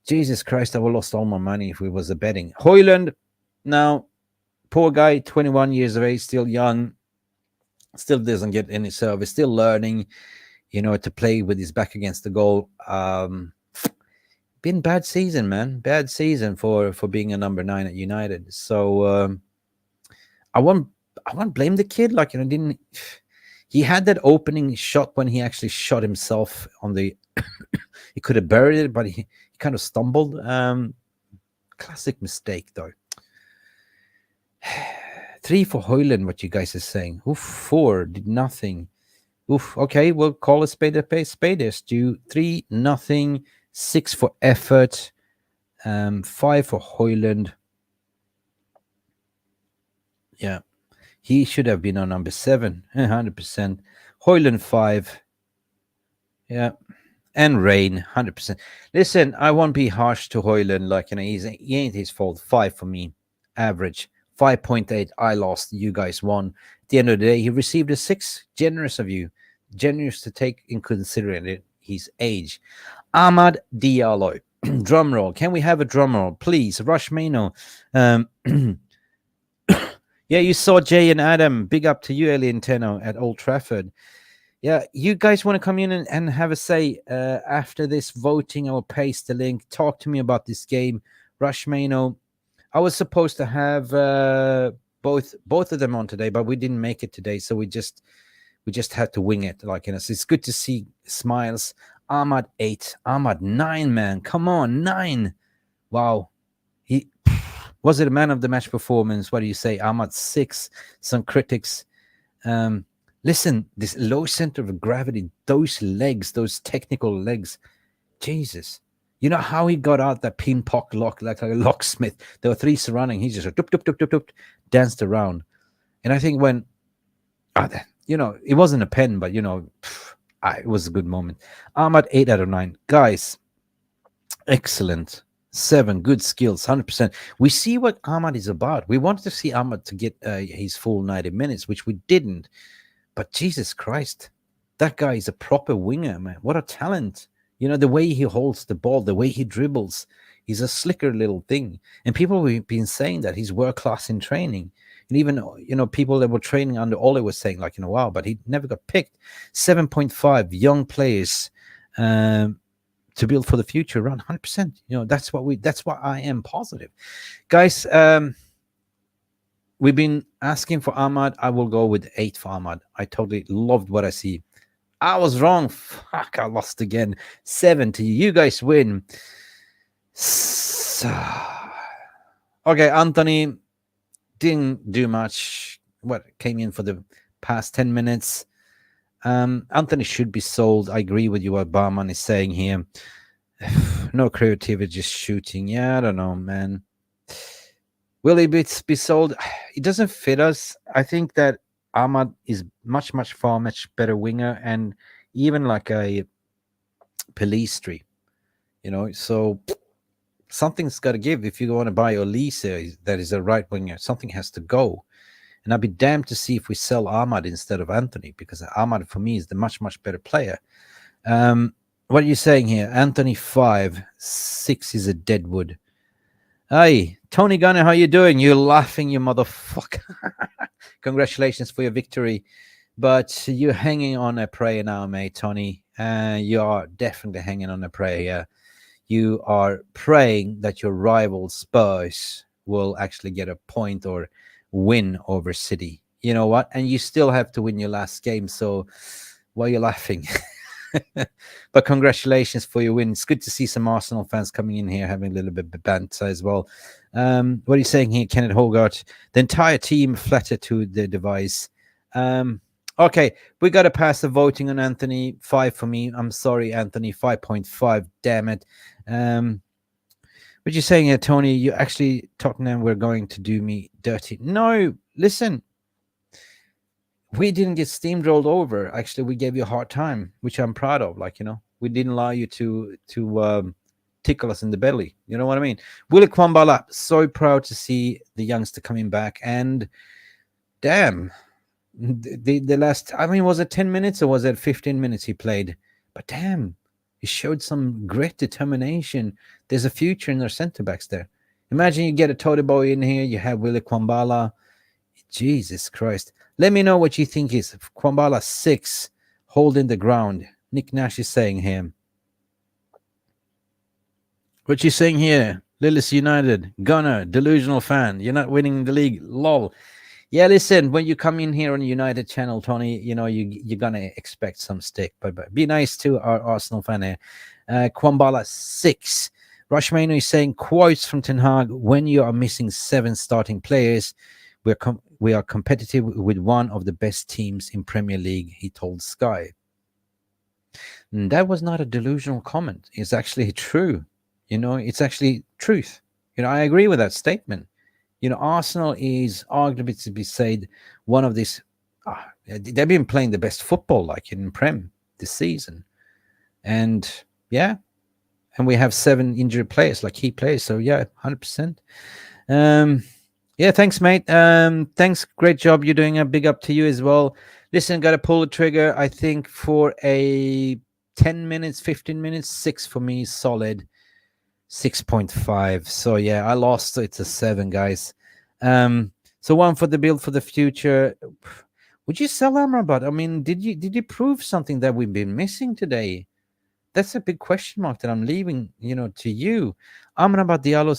Jesus Christ, I would have lost all my money if we was a betting. Hoyland, now, poor guy, 21 years of age, still young, still doesn't get any service, still learning, to play with his back against the goal. Been bad season, man. Bad season for being a number 9 at United. So I won't blame the kid. He had that opening shot when he actually shot himself on the. He could have buried it, but he kind of stumbled. Classic mistake, though. 3 for Hoyland, what you guys are saying. Oof, 4 did nothing. Oof, okay, we'll call a spade a spade. Stu. 3 nothing. 6 for effort. 5 for Hoyland. Yeah, he should have been on number 7, 100%. Hoyland 5. Yeah, and Rain 100%. Listen, I won't be harsh to Hoyland. Like, he ain't his fault. 5 for me, average. 5.8. I lost. You guys won. At the end of the day, he received a 6. Generous of you. Generous to take in consideration his age. Ahmad Diallo. Drum roll. Can we have a drum roll, please? Rush Mano. Yeah, you saw Jay and Adam. Big up to you, Alien Tenno, at Old Trafford. Yeah, you guys want to come in and have a say after this voting? I'll paste the link. Talk to me about this game. Rush Mano. I was supposed to have both of them on today, but we didn't make it today, so we just had to wing it. Like, so it's good to see smiles. Ahmad 8, Ahmad 9, man. Come on, 9. Wow. He was it a man of the match performance? What do you say? Ahmad 6. Some critics. Listen, this low center of gravity, those legs, those technical legs. Jesus. You know how he got out that pin pock lock like a locksmith? There were 3 surrounding. He just danced around. And I think when, it wasn't a pen, but, it was a good moment. Ahmad 8 out of 9. Guys, excellent. 7, good skills, 100%. We see what Ahmad is about. We wanted to see Ahmad to get his full 90 minutes, which we didn't. But Jesus Christ, that guy is a proper winger, man. What a talent. The way he holds the ball, the way he dribbles, he's a slicker little thing. And people have been saying that he's world-class in training. And even, people that were training under Ole was saying, like, wow, but he never got picked. 7.5, young players to build for the future, around 100%. That's why I am positive. Guys, we've been asking for Ahmad. I will go with 8 for Ahmad. I totally loved what I see. I was wrong. Fuck, I lost again. 7 to you. You guys win. Okay, Anthony didn't do much. Came in for the past 10 minutes. Anthony should be sold. I agree with you what Barman is saying here. No creativity, just shooting. Yeah, I don't know, man. Will he be sold? It doesn't fit us. I think that Ahmad is much better winger and even like a Pelistri, so something's got to give. If you want to buy Olise, that is a right winger, something has to go. And I'd be damned to see if we sell Ahmad instead of Anthony, because Ahmad for me is the much better player. What are you saying here? Anthony 5, 6 is a deadwood. Hey, Tony Gunner, how you doing? You're laughing, you motherfucker. Congratulations for your victory. But you're hanging on a prayer now, mate, Tony. You are definitely hanging on a prayer. You are praying that your rival Spurs will actually get a point or win over City. You know what? And you still have to win your last game. So why are you laughing? But congratulations for your win. It's good to see some Arsenal fans coming in here having a little bit of banter as well. What are you saying here, Kenneth Hogarth? The entire team flattered to the device. Okay, we got to pass the voting on Anthony. 5 for me. I'm sorry, Anthony. 5.5. Damn it. What you saying here, Tony? You actually, Tottenham were going to do me dirty. No, listen. We didn't get steamrolled over. Actually, we gave you a hard time, which I'm proud of. Like, we didn't allow you to tickle us in the belly. You know what I mean? Willie Kwambala, so proud to see the youngster coming back. And damn, the last, was it 10 minutes or was it 15 minutes he played? But damn, he showed some great determination. There's a future in their centre backs there. Imagine you get a Tote Boy in here. You have Willie Kwambala. Jesus Christ. Let me know what you think is. Kwambala 6, holding the ground. Nick Nash is saying here. What you saying here? Lillis United, Gunner, delusional fan. You're not winning the league. Lol. Yeah, listen, when you come in here on United channel, Tony, you're going to expect some stick. But be nice to our Arsenal fan here. Kwambala 6. Rashmano is saying quotes from Ten Hag: "When you are missing 7 starting players, we are competitive with one of the best teams in Premier League," he told Sky. And that was not a delusional comment. It's actually true. It's actually truth. I agree with that statement. Arsenal is arguably to be said one of these. They've been playing the best football, like in Prem this season, and yeah, and we have 7 injured players, like key players. So yeah, 100%. Yeah, thanks, mate. Thanks, great job. You're doing a big up to you as well. Listen, got to pull the trigger. I think for a 10 minutes, 15 minutes, 6 for me, solid. 6.5. So yeah, I lost. So it's a 7, guys. So one for the build for the future. Would you sell Amrabat? I mean, did you prove something that we've been missing today? That's a big question mark that I'm leaving, to you. Amrabat, Diallo,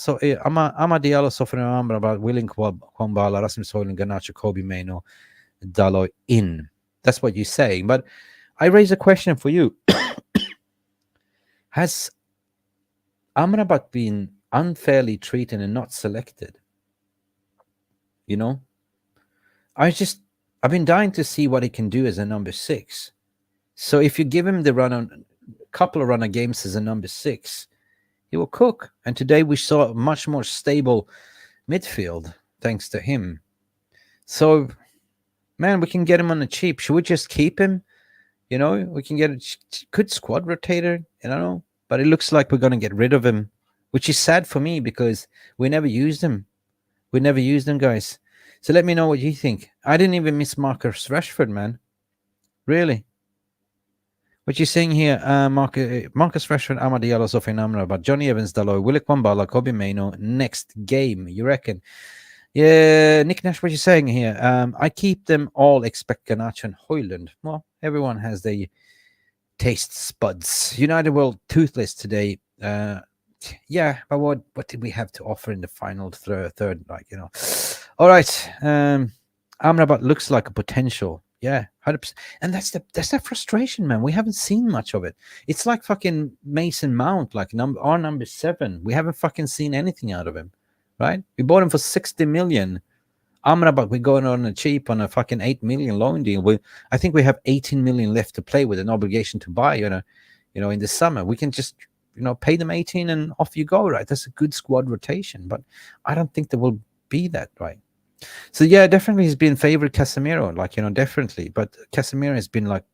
Ama Diallo, Sofran Amrabat, Willing Kwambala, Rasmus Højlund, Garnacho, Kobe Mainoo, Dalot in. That's what you're saying. But I raise a question for you. Has Amrabat been unfairly treated and not selected? I've been dying to see what he can do as a number 6. So if you give him the couple of run of games as a number 6, he will cook. And today we saw a much more stable midfield thanks to him. So, man, we can get him on the cheap. Should we just keep him? We can get a good squad rotator. I don't know. But it looks like we're going to get rid of him, which is sad for me because we never used him. Guys. So let me know what you think. I didn't even miss Marcus Rashford, man. Really? What you're saying here, Marcus Rashford, Amad Diallo, Sofiane Amrabat, Johnny Evans, Dalot, Willick Wambala, Kobe Mainoo, next game, you reckon? Yeah, Nick Nash, what you saying here? I keep them all, expect Garnacho and Højlund. Well, everyone has their taste buds. United World toothless today. Yeah, but what did we have to offer in the final third? All right. Amrabat looks like a potential. Yeah, 100%. And that's the frustration, man. We haven't seen much of it. It's like fucking Mason Mount, like our number 7. We haven't fucking seen anything out of him, right? We bought him for 60 million. Amrabat, we're going on a cheap on a fucking 8 million loan deal. I think we have 18 million left to play with, an obligation to buy. In the summer, we can just pay them 18 and off you go, right? That's a good squad rotation, but I don't think there will be that, right? So yeah, definitely he's been favored Casemiro, definitely. But Casemiro has been like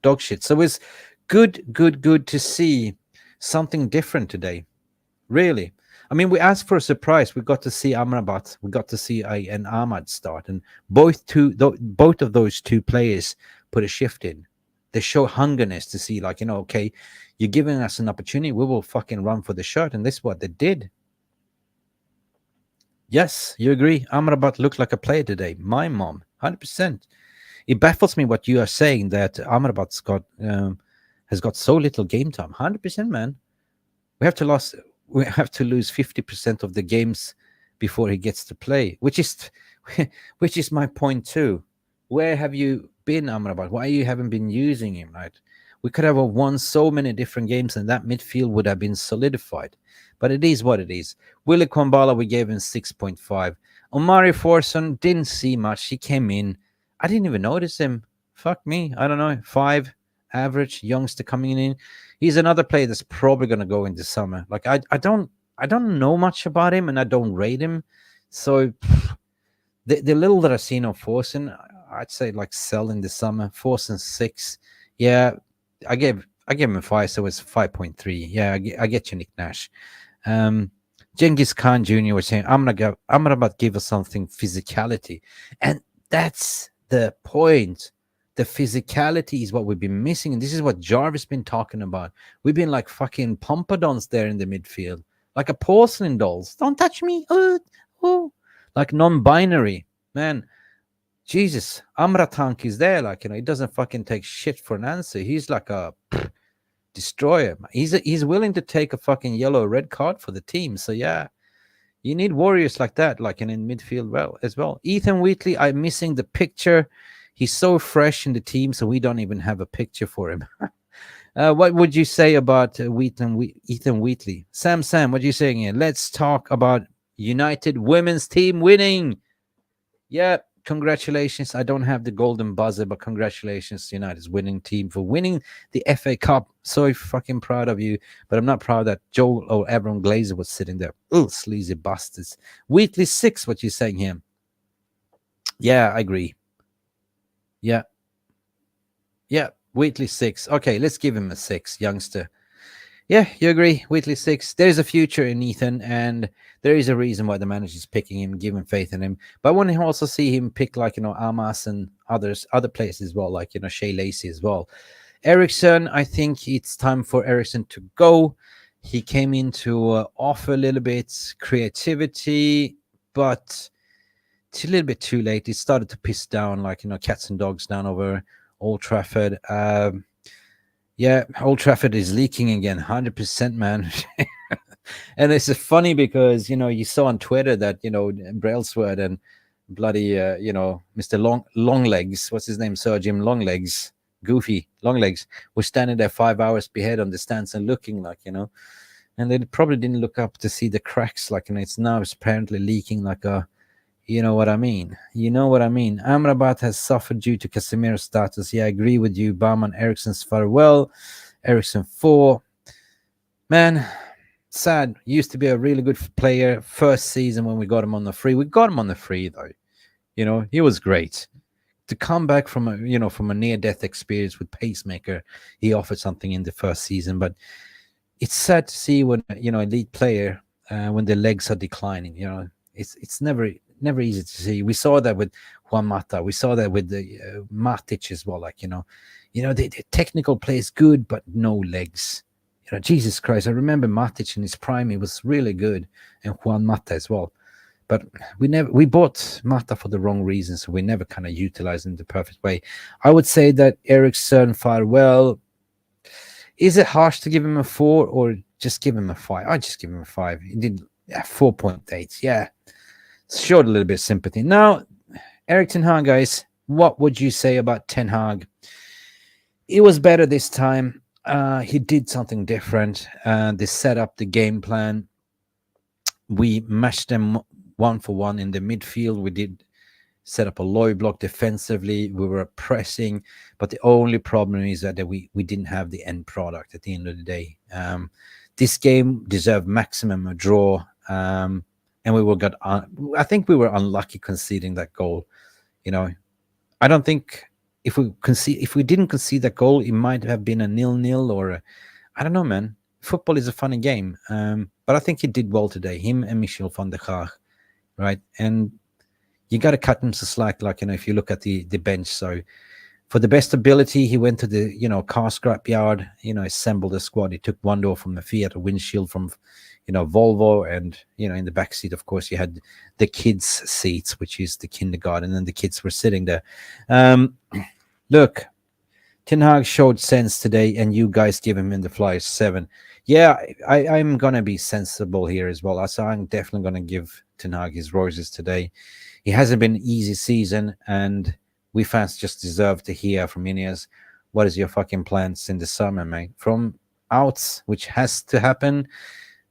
dog shit. So it's good to see something different today. Really. I mean, we asked for a surprise. We got to see Amrabat. We got to see an Ahmad start. And both of those 2 players put a shift in. They show hungerness to see, okay, you're giving us an opportunity. We will fucking run for the shirt. And this is what they did. Yes, you agree. Amrabat looked like a player today. My mom, 100%. It baffles me what you are saying, that Amrabat's has got so little game time. 100%, man. We have to lose 50% of the games before he gets to play, which is my point too. Where have you been, Amrabat? Why you haven't been using him, right? We could have won so many different games and that midfield would have been solidified. But it is what it is. Willie Kwambala, we gave him 6.5. Omari Forson, didn't see much. He came in. I didn't even notice him. Fuck me. I don't know. 5, average, youngster coming in. He's another player that's probably going to go in the summer. I don't know much about him and I don't rate him. So the little that I've seen of Forson, I'd say sell in the summer. Forson 6. Yeah, I gave him a 5, so it's 5.3. Yeah, I get you, Nick Nash. Genghis Khan Jr. was saying, Amrabat give us something physicality. And that's the point. The physicality is what we've been missing. And this is what Jarvis been talking about. We've been like fucking pompadons there in the midfield. Like a porcelain dolls. Don't touch me. Oh. Like non-binary. Man, Jesus. Amratank is there. He doesn't fucking take shit for an answer. He's like a destroyer. He's willing to take a fucking yellow or red card for the team. So yeah, you need warriors like that, in midfield as well. Ethan Wheatley, I'm missing the picture. He's so fresh in the team, so we don't even have a picture for him. What would you say about Ethan Wheatley? Sam, what are you saying here? Let's talk about United women's team winning. Yeah, congratulations. I don't have the golden buzzer, but congratulations, United's winning team, for winning the FA Cup. So fucking proud of you. But I'm not proud that Joel or Aaron Glazer was sitting there. Oh, sleazy bastards. Wheatley 6, what you saying here? Yeah, I agree. Yeah. Yeah, Wheatley 6. Okay, let's give him a 6, youngster. Yeah, you agree. Wheatley 6. There's a future in Ethan, and there is a reason why the manager's picking him, giving faith in him. But I want to also see him pick, like, Amas and other players as well, like, Shea Lacey as well. Ericsson, I think it's time for Ericsson to go. He came in to offer a little bit creativity, but it's a little bit too late. It started to piss down, like, cats and dogs down over Old Trafford. Yeah, Old Trafford is leaking again, 100%, man. And it's funny because, you saw on Twitter that, Brailsford and bloody, Mr. Longlegs, what's his name? Sir Jim Longlegs, Goofy Longlegs, was standing there 5 hours behind on the stands and looking like, and they probably didn't look up to see the cracks, like, it's now apparently leaking like a, you know what I mean? You know what I mean? Amrabat has suffered due to Casemiro's status. Yeah, I agree with you. Bauman Ericsson's farewell. Ericsson 4. Man, sad. Used to be a really good player. First season when we got him on the free. We got him on the free, though. He was great. To come back from a near-death experience with pacemaker, he offered something in the first season. But it's sad to see when, elite player, when their legs are declining. It's never easy to see. We saw that with Juan Mata. We saw that with the Matic as well. Like, the technical play is good, but no legs. Jesus Christ. I remember Matic in his prime. He was really good. And Juan Mata as well. But we bought Mata for the wrong reasons. So we never kind of utilized him the perfect way. I would say that Ericsson farewell. Is it harsh to give him a 4 or just give him a 5? I just give him a 5. He did 4.8. Yeah. Showed a little bit of sympathy. Now, Erik Ten Hag, guys, what would you say about Ten Hag? It was better this time. He did something different. They set up the game plan. We matched them 1-for-1 in the midfield. We did set up a low block defensively. We were pressing, but the only problem is that we didn't have the end product at the end of the day. This game deserved maximum a draw. And I think we were unlucky conceding that goal. I don't think if we didn't concede that goal, it might have been a 0-0 or I don't know, man. Football is a funny game. But I think he did well today. Him and Michel van der Gaag, right? And you got to cut him some slack, like, if you look at the bench. So for the best ability, he went to the, car scrap yard, assembled a squad. He took one door from the Fiat, a windshield from, Volvo, and, in the back seat, of course, you had the kids' seats, which is the kindergarten, and the kids were sitting there. Look, Ten Hag showed sense today, and you guys give him in the Flyers 7. Yeah, I'm going to be sensible here as well. So I'm definitely going to give Ten Hag his roses today. It hasn't been an easy season, and we fans just deserve to hear from Ineos, what is your fucking plans in the summer, mate? From outs, which has to happen.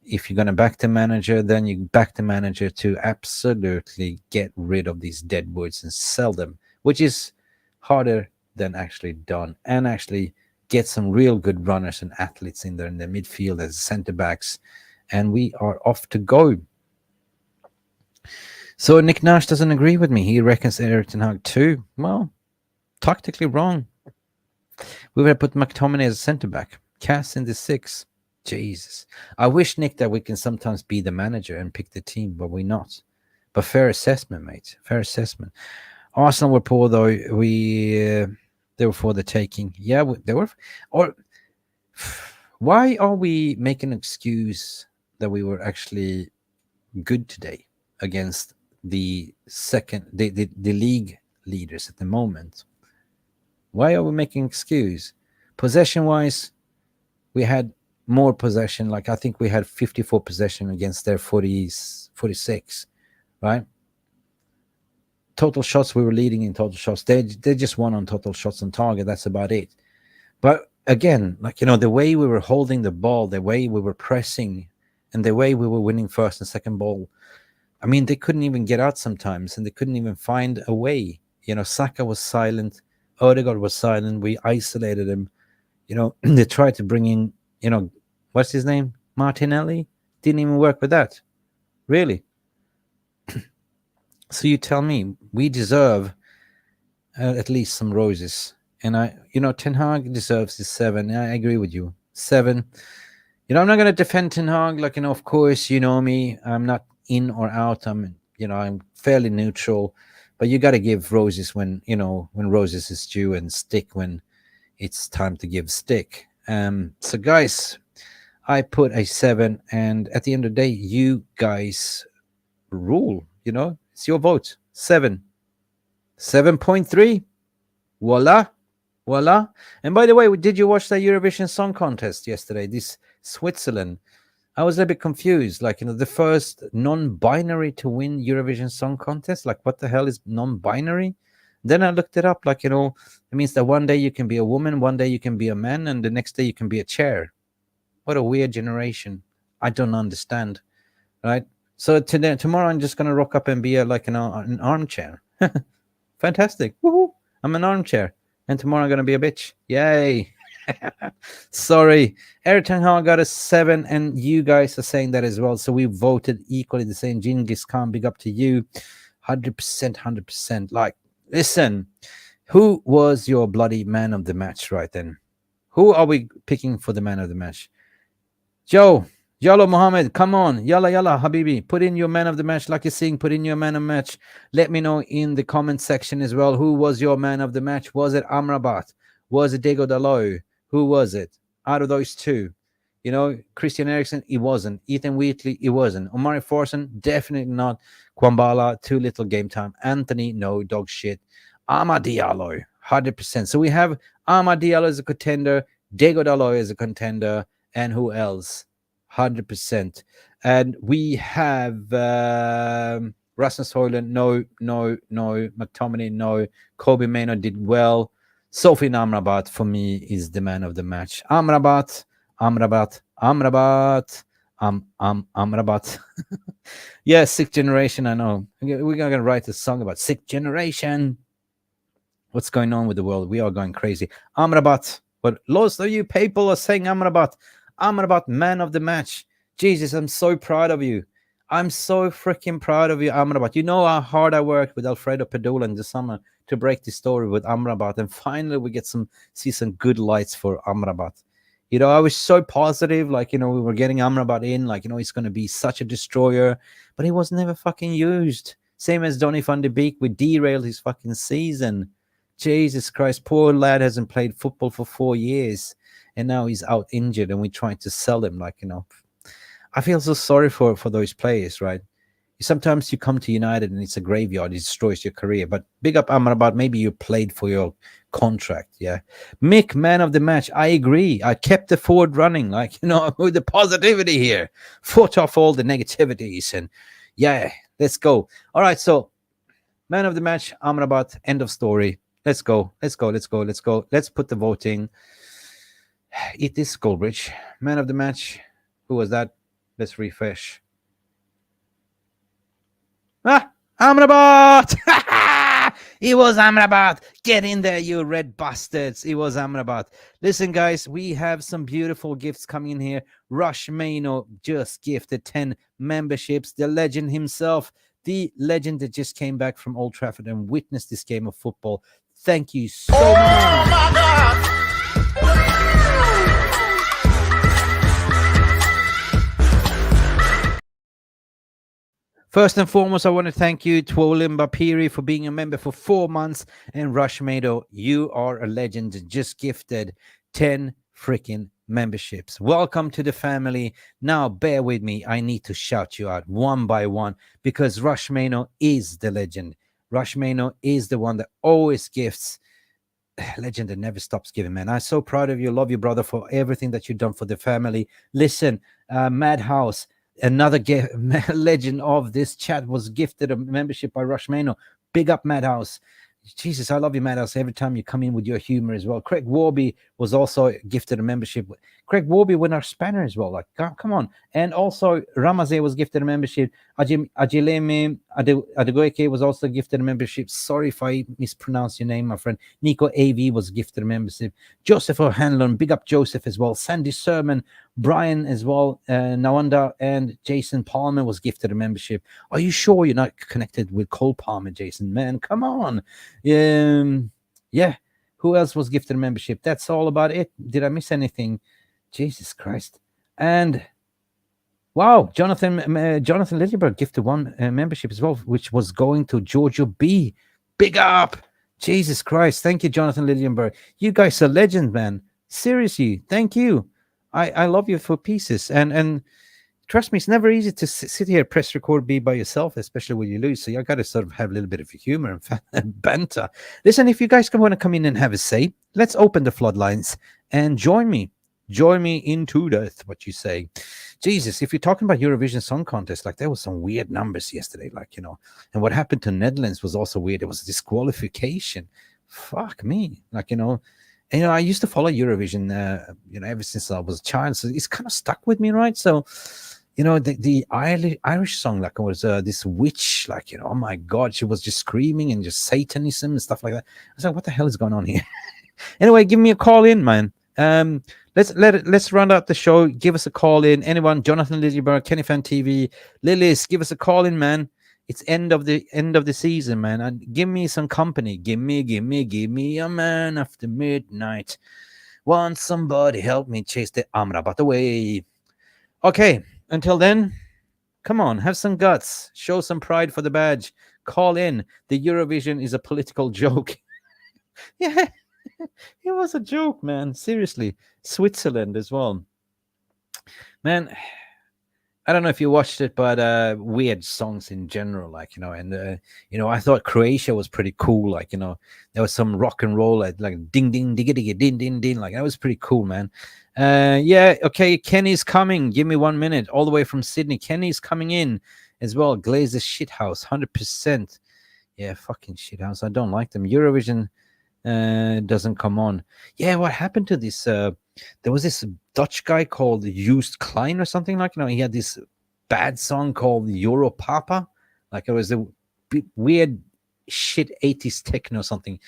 If you're going to back the manager, then you back the manager to absolutely get rid of these dead woods and sell them, which is harder than actually done, and actually get some real good runners and athletes in there in the midfield as center backs, and we are off to go. So Nick Nash doesn't agree with me. He reckons Erik Ten Hag 2. Well, tactically wrong. We would have put McTominay as a center back. Cass in the 6. Jesus. I wish, Nick, that we can sometimes be the manager and pick the team, but we're not. But fair assessment, mate. Fair assessment. Arsenal were poor, though. They were for the taking. Yeah, they were. Or why are we making an excuse that we were actually good today against the league leaders at the moment? Why are we making an excuse? Possession-wise, we had more possession. Like, I think we had 54 possession against their 46, right? Total shots, we were leading in total shots. They just won on total shots on target. That's about it. But again, like, the way we were holding the ball, the way we were pressing, and the way we were winning first and second ball. I mean, they couldn't even get out sometimes, and they couldn't even find a way. Saka was silent, Odegaard was silent. We isolated him. They tried to bring in, what's his name, Martinelli. Didn't even work with that, really. So you tell me, we deserve at least some roses. And Ten Hag deserves his 7. I agree with you, 7. I'm not going to defend Ten Hag. Like, of course, you know me. I'm not in or out. I'm fairly neutral. But you got to give roses when roses is due, and stick when it's time to give stick. So, guys, I put a 7. And at the end of the day, you guys rule. It's your vote. 7. 7.3. Voila. Voila. And by the way, did you watch that Eurovision Song Contest yesterday? This Switzerland. I was a little bit confused. Like, the first non-binary to win Eurovision Song Contest. Like, what the hell is non-binary? Then I looked it up. Like, it means that one day you can be a woman, one day you can be a man, and the next day you can be a chair. What a weird generation. I don't understand. Right? So tomorrow I'm just going to rock up and be an armchair. Fantastic. Woohoo. I'm an armchair. And tomorrow I'm going to be a bitch. Yay. Sorry. Eric Ten Hag got a 7, and you guys are saying that as well. So we voted equally the same. Genghis Khan, big up to you. 100%, 100%. Like, listen, who was your bloody man of the match right then? Who are we picking for the man of the match? Joe. Yalla Mohammed, come on. Yalla, yalla, Habibi. Put in your man of the match like you're seeing. Put in your man of the match. Let me know in the comment section as well. Who was your man of the match? Was it Amrabat? Was it Diego Dalot? Who was it? Out of those two. Christian Eriksen, he wasn't. Ethan Wheatley, he wasn't. Omari Forson, definitely not. Kwambala, too little game time. Anthony, no, dog shit. Amad Diallo, 100%. So we have Amad Diallo as a contender. Diego Dalot as a contender. And who else? 100%. And we have Rasmus Højlund, no. McTominay, no. Kobe Mainoo did well. Sophie Amrabat, for me, is the man of the match. Amrabat. Yeah, Sixth Generation, I know. We're going to write a song about Sixth Generation. What's going on with the world? We are going crazy. Amrabat. But lots of you people are saying Amrabat. Amrabat, man of the match. Jesus, I'm so proud of you. I'm so freaking proud of you, Amrabat. You know how hard I worked with Alfredo Pedula in the summer to break this story with Amrabat. And finally, we see some good lights for Amrabat. I was so positive. Like, we were getting Amrabat in. Like, he's going to be such a destroyer. But he was never fucking used. Same as Donny van de Beek. We derailed his fucking season. Jesus Christ. Poor lad hasn't played football for 4 years. And now he's out injured, and we're trying to sell him. Like, I feel so sorry for those players, right? Sometimes you come to United and it's a graveyard. It destroys your career. But big up Amrabat. Maybe you played for your contract, yeah. Mick, man of the match. I agree. I kept the forward running, like, with the positivity here. Fought off all the negativities. And, yeah, let's go. All right, so man of the match, Amrabat. End of story. Let's go. Let's put the voting. Eat this, Goldbridge. Man of the match. Who was that? Let's refresh. Amrabat! It was Amrabat. Get in there, you red bastards. It was Amrabat. Listen, guys, we have some beautiful gifts coming in here. Rush Mainoo just gifted 10 memberships. The legend himself, the legend that just came back from Old Trafford and witnessed this game of football. Thank you so much. Oh, my God. First and foremost, I want to thank you, Twolimba Piri, for being a member for 4 months. And Rush Mainoo, you are a legend. Just gifted 10 freaking memberships. Welcome to the family. Now, bear with me. I need to shout you out one by one because Rush Mainoo is the legend. Rush Mainoo is the one that always gifts. Legend that never stops giving, man. I'm so proud of you. Love you, brother, for everything that you've done for the family. Listen, Madhouse. Another legend of this chat was gifted a membership by Rush Mainoo. Big up, Madhouse. Jesus, I love you, Madhouse. Every time you come in with your humor as well. Craig Warby was also gifted a membership. Craig Warby won our spanner as well. Like, come on. And also, Ramaze was gifted a membership. Ajileme Adegoike was also gifted a membership. Sorry if I mispronounce your name, my friend. Nico AV was gifted a membership. Joseph O'Hanlon, big up Joseph as well. Sandy Sermon, Brian as well. Nawanda and Jason Palmer was gifted a membership. Are you sure you're not connected with Cole Palmer, Jason? Man, come on. Yeah. Who else was gifted a membership? That's all about it. Did I miss anything? Jesus Christ. And wow, Jonathan Liljeberg gifted one membership as well, which was going to Giorgio B. Big up. Jesus Christ. Thank you, Jonathan Liljeberg. You guys are legends, man. Seriously, thank you. I love you for pieces. And trust me, it's never easy to sit here, press record, be by yourself, especially when you lose. So you got to sort of have a little bit of humor and banter. Listen, if you guys want to come in and have a say, let's open the floodlines and join me. Join me into death, what you say. Jesus, if you're talking about Eurovision Song Contest, like there was some weird numbers yesterday, like, and what happened to Netherlands was also weird. It was a disqualification. Fuck me. Like, and, I used to follow Eurovision, ever since I was a child. So it's kind of stuck with me, right? So, the Irish song, like, it was this witch, like, oh my God, she was just screaming and just Satanism and stuff like that. I was like, what the hell is going on here? Anyway, give me a call in, man. Let's round out the show. Give us a call in. Anyone, Jonathan Liljeberg, Kenny Fan TV, Lillis, give us a call in, man. It's end of the season, man. And give me some company. Give me a man after midnight. Want somebody help me chase the Amrabat away. Okay, until then, come on, have some guts. Show some pride for the badge. Call in. The Eurovision is a political joke. Yeah, it was a joke, man. Seriously. Switzerland as well. Man, I don't know if you watched it, but weird songs in general, like, and I thought Croatia was pretty cool. Like, there was some rock and roll, like ding ding digga digga ding ding ding. Like, that was pretty cool, man. Yeah, okay, Kenny's coming. Give me 1 minute. All the way from Sydney. Kenny's coming in as well. Glazer's shithouse, 100%. Yeah, fucking shithouse. I don't like them. Eurovision doesn't come on. Yeah, what happened to this? There was this Dutch guy called Joost Klein or something, like, he had this bad song called Euro Papa. Like, it was a weird shit 80s techno or something.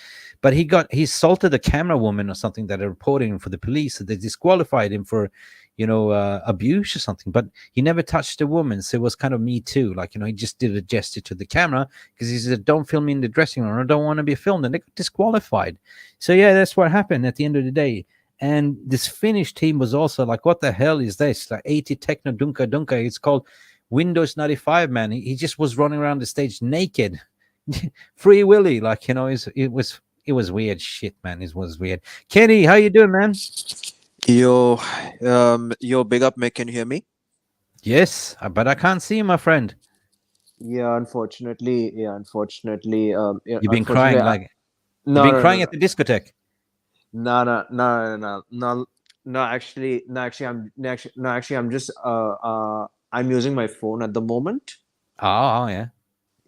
But he assaulted a camera woman or something that are reporting him for the police. So they disqualified him for, abuse or something. But he never touched a woman. So it was kind of Me Too. Like, he just did a gesture to the camera because he said, don't film me in the dressing room. I don't want to be filmed. And they got disqualified. So, yeah, that's what happened at the end of the day. And this Finnish team was also like, what the hell is this? Like 80 techno dunka dunka. It's called Windows 95, man. He just was running around the stage naked. Free Willy. Like, it was weird shit, man. It was weird. Kenny, how you doing, man? Yo, big up, Mick. Can you hear me? Yes, but I can't see you, my friend. Yeah, unfortunately. You've been crying, like, no, you've been no, crying no, at the discotheque. no, no, no, no, no, no, no. Actually, no, actually, I'm just I'm using my phone at the moment. Oh, yeah.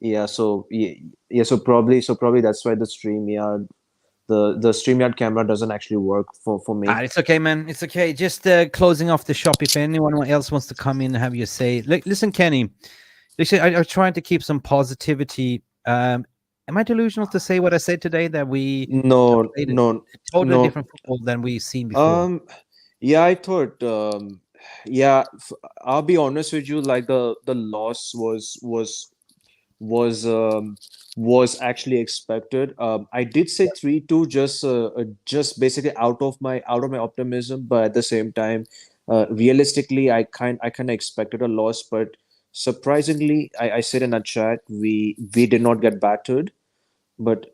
Yeah, so yeah, so probably that's why the StreamYard, the StreamYard camera doesn't actually work for me. It's okay, man. It's okay. Just closing off the shop. If anyone else wants to come in and have your say, listen, Kenny. Listen, I'm trying to keep some positivity. Am I delusional to say what I said today, that we have No, played a no, totally no. different football than we've seen before? Um, yeah, I thought, yeah, I'll be honest with you, like the loss was was actually expected. I did say 3-2, just basically out of my optimism, but at the same time, realistically, I kind of expected a loss, but surprisingly, I said in a chat, we did not get battered. But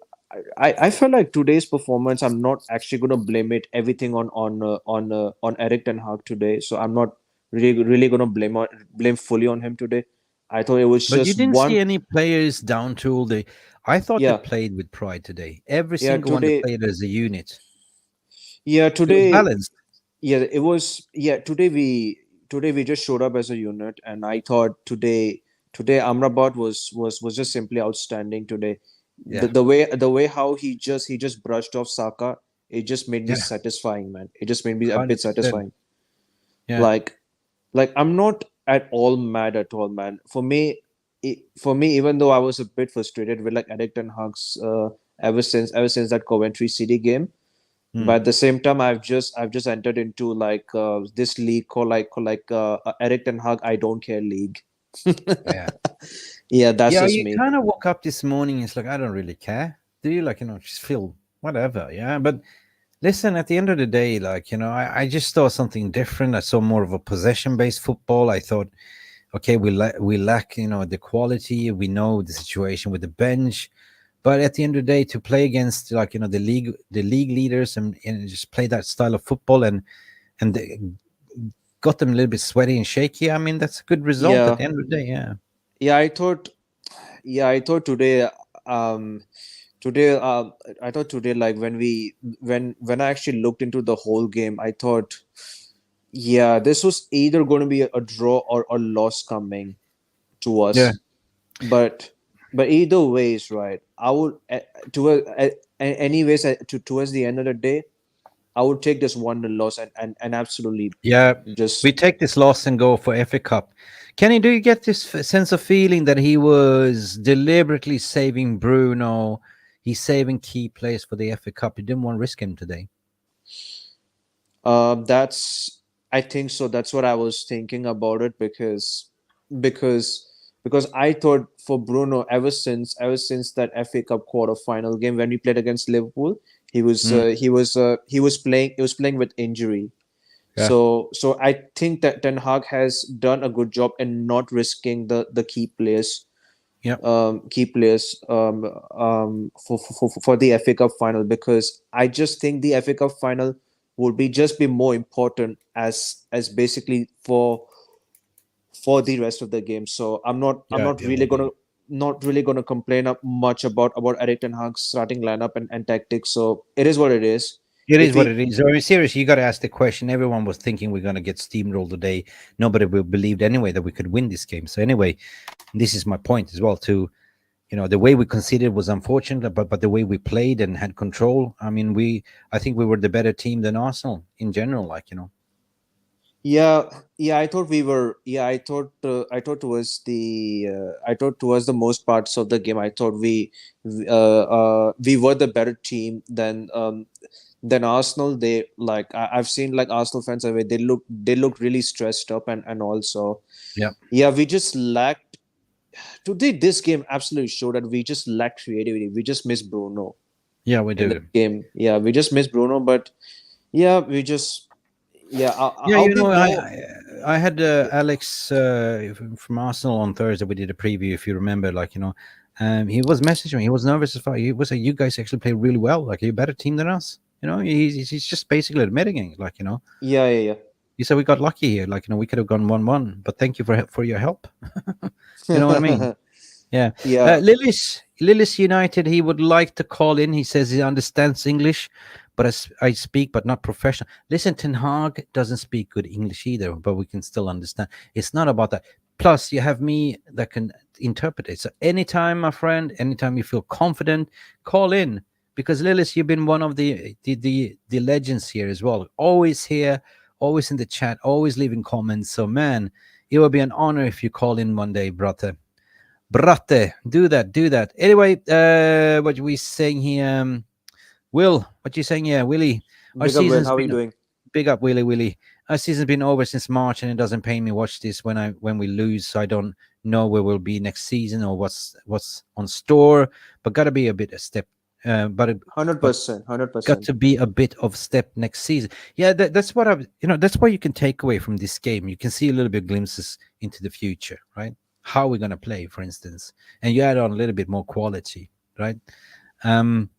I felt like today's performance, I'm not actually going to blame it everything on Eric Ten Hag today. So I'm not really going to blame fully on him today. I thought it was But you just didn't see one. any players down tool. I thought they Yeah, played with pride today. Every yeah, single one they today. played as a unit. Yeah, It was today. balanced. Yeah, it was. Yeah, today we just showed up as a unit, and I thought today Amrabat was just simply outstanding today. Yeah, The way how he just brushed off Saka, it just made me yeah, satisfying, man. It just made me a bit 100%. satisfying. Yeah. Like I'm not at all mad at all, man. For me, even though I was a bit frustrated with like Eric Ten Hag's ever since that Coventry City game, Hmm. but at the same time, I've just entered into like this league called Eric Ten Hag I don't care league. Yeah. Yeah, that's Yeah, just you me. kind of woke up this morning. It's like, I don't really care. Do you? Like, just feel whatever. Yeah. But listen, at the end of the day, like, I just saw something different. I saw more of a possession based football. I thought, okay, we lack, the quality. We know the situation with the bench. But at the end of the day, to play against, like, the league leaders, and just play that style of football, and they got them a little bit sweaty and shaky. I mean, that's a good result at Yeah, the end of the day. Yeah. yeah. I thought um today I thought today, like when I actually looked into the whole game, I thought, yeah, this was either going to be a draw or a loss coming to Yeah. us. But either ways, right? I would anyways towards the end of the day, I would take this 1-0 loss and absolutely Yeah, we just take this loss and go for FA Cup. Kenny, do you get this sense of feeling that he was deliberately saving Bruno? He's saving key players for the FA Cup. He didn't want to risk him today. that's I think so. That's what I was thinking about it, because because I thought for Bruno, ever since that FA Cup quarter final game when we played against Liverpool, Mm, he was playing with injury. yeah, So I think that Ten Hag has done a good job in not risking the yeah, key players for the FA Cup final, because I just think the FA Cup final would be more important as basically for the rest of the game. So I'm yeah, not yeah. really Would gonna be. complain much about Eric Ten Hag's starting lineup and tactics. So it is what it is. It If is what we it is. I mean, seriously, you got to ask the question. Everyone was thinking we're going to get steamrolled today. Nobody will believed anyway that we could win this game. So anyway, this is my point as well. To the way we conceded was unfortunate, but the way we played and had control, I mean, I think we were the better team than Arsenal in general, Yeah, yeah, I thought we were. Yeah, I thought towards the most parts of the game, I thought we were the better team than Arsenal. I've seen like Arsenal fans away. They look really stressed up, and also, yeah. yeah, we just lacked today. This game absolutely showed that we just lacked creativity. We just missed Bruno Yeah, we in the do. game. Yeah, we just missed Bruno, but yeah, we just yeah. Yeah, I'll be I more. I had Alex from Arsenal on Thursday. We did a preview, if you remember. He was messaging me. He was nervous as fuck. He was like, "You guys actually play really well. Like, you're a better team than us." He's just basically admitting it. Yeah, yeah, He said we got lucky here. We could have gone 1-1, but thank you for your help. You know what I mean? yeah. Yeah. Yeah, Lillis United, he would like to call in. He says he understands English, but I speak, but not professional. Listen, Ten Hag doesn't speak good English either, but we can still understand. It's not about that. Plus, you have me that can interpret it. So anytime, my friend, anytime you feel confident, call in. Because Lillis, you've been one of the legends here as well. Always here, always in the chat, always leaving comments. So man, it will be an honor if you call in one day, brother. Bratte, do that, do that. Anyway, what we saying here, Will? What you saying here, Willie? Our big up, Will. season's How are you been doing? big up, Willie. Our season's been over since March, and it doesn't pay me watch this when we lose. So I don't know where we'll be next season or what's on store. But gotta be a bit a step. Hundred But percent, hundred got percent. to be a bit of step next season. Yeah, that's what that's what you can take away from this game. You can see a little bit glimpses into the future, right? How we're gonna play, for instance, and you add on a little bit more quality, right? Um,